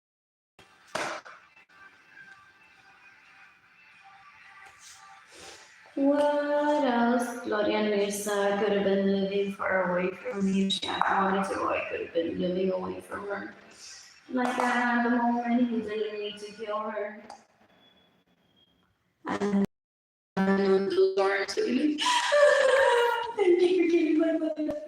What else? Gloria Mirza could have been living far away from me. She wanted to, I could have been living away from her. Like I had the moment, he didn't need to kill her. And then those arms to be like, thank you for giving my mother.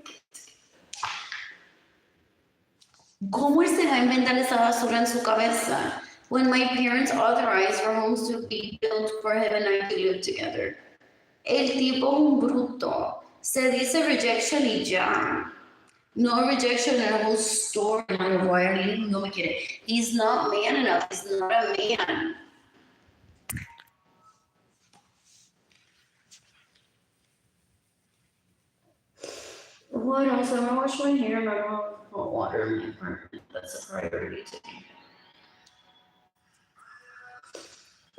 ¿Cómo se va a inventar esa basura en su cabeza? When my parents authorized our homes to be built for him and I to live together. El tipo es un bruto. Se dice rejection y ya. No rejection in a whole storyline of why Arlene no me quiere. He's not man enough. He's not a man. What else? I'm gonna wash my hair and I don't want water in my apartment. That's a priority to me.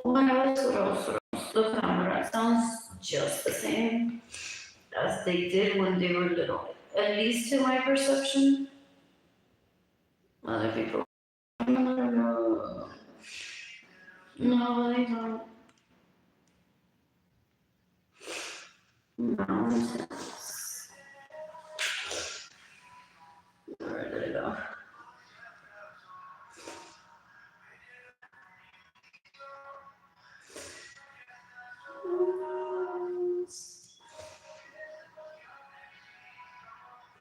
What else? The camera sounds just the same as they did when they were little. At least to my perception. Other people. No, they don't. Mountains. Where did it go?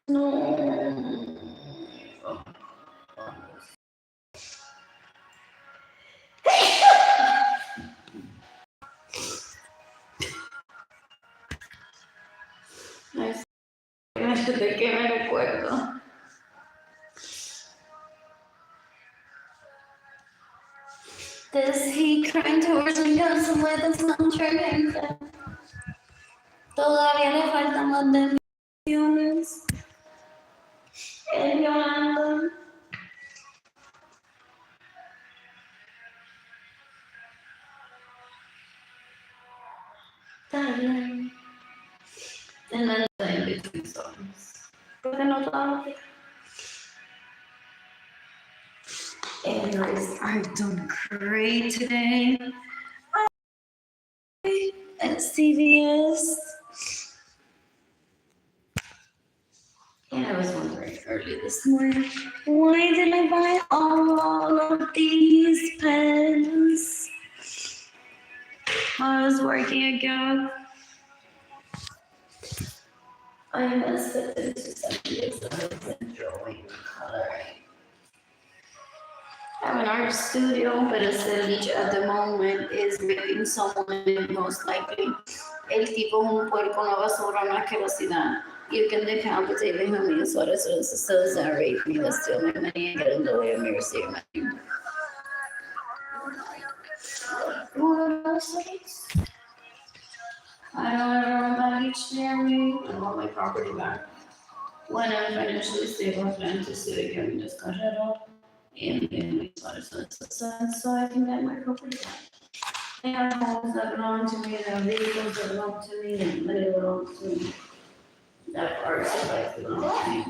No. ¿De qué me recuerdo? This he crying towards me goes somewhere that's not true. Todavía le faltan más dimensiones. El Yolanda. Está bien. And then in between songs. Porque no todas. Anyways, I've done great today. At CVS. And I was wondering early this morning, why did I buy all of these pens? I was working again. I missed it into some years that I was drawing and coloring. I have an art studio, but Celich at the moment is making someone most likely. El tipo es un puerco, una basura, una asquerosidad. You can decapitate me, honey, so that's what it says that rape me, let's steal my money and get in the way of me receiving money. What else? I don't ever want that beach near me. I want my property back. When I'm financially stable, I plan to sue again, just cut it off. And mis padres so I can get my property back. They have homes that belong to me, they have vehicles that belong to me, and money belongs to me. That part of life belongs to me.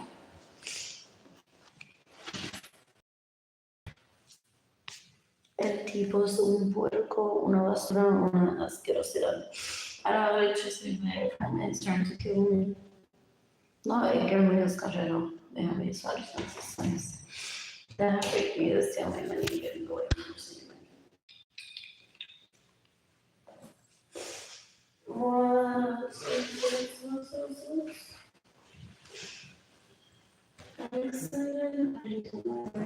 El tipo es un puerco, una basura, una asquerosidad. I don't know, it just made my it's trying to kill me. No, hay que me descarrero. Déjame usar esas cosas. Déjame me decía my money and get away from this money. What? I'm excited. I need to know.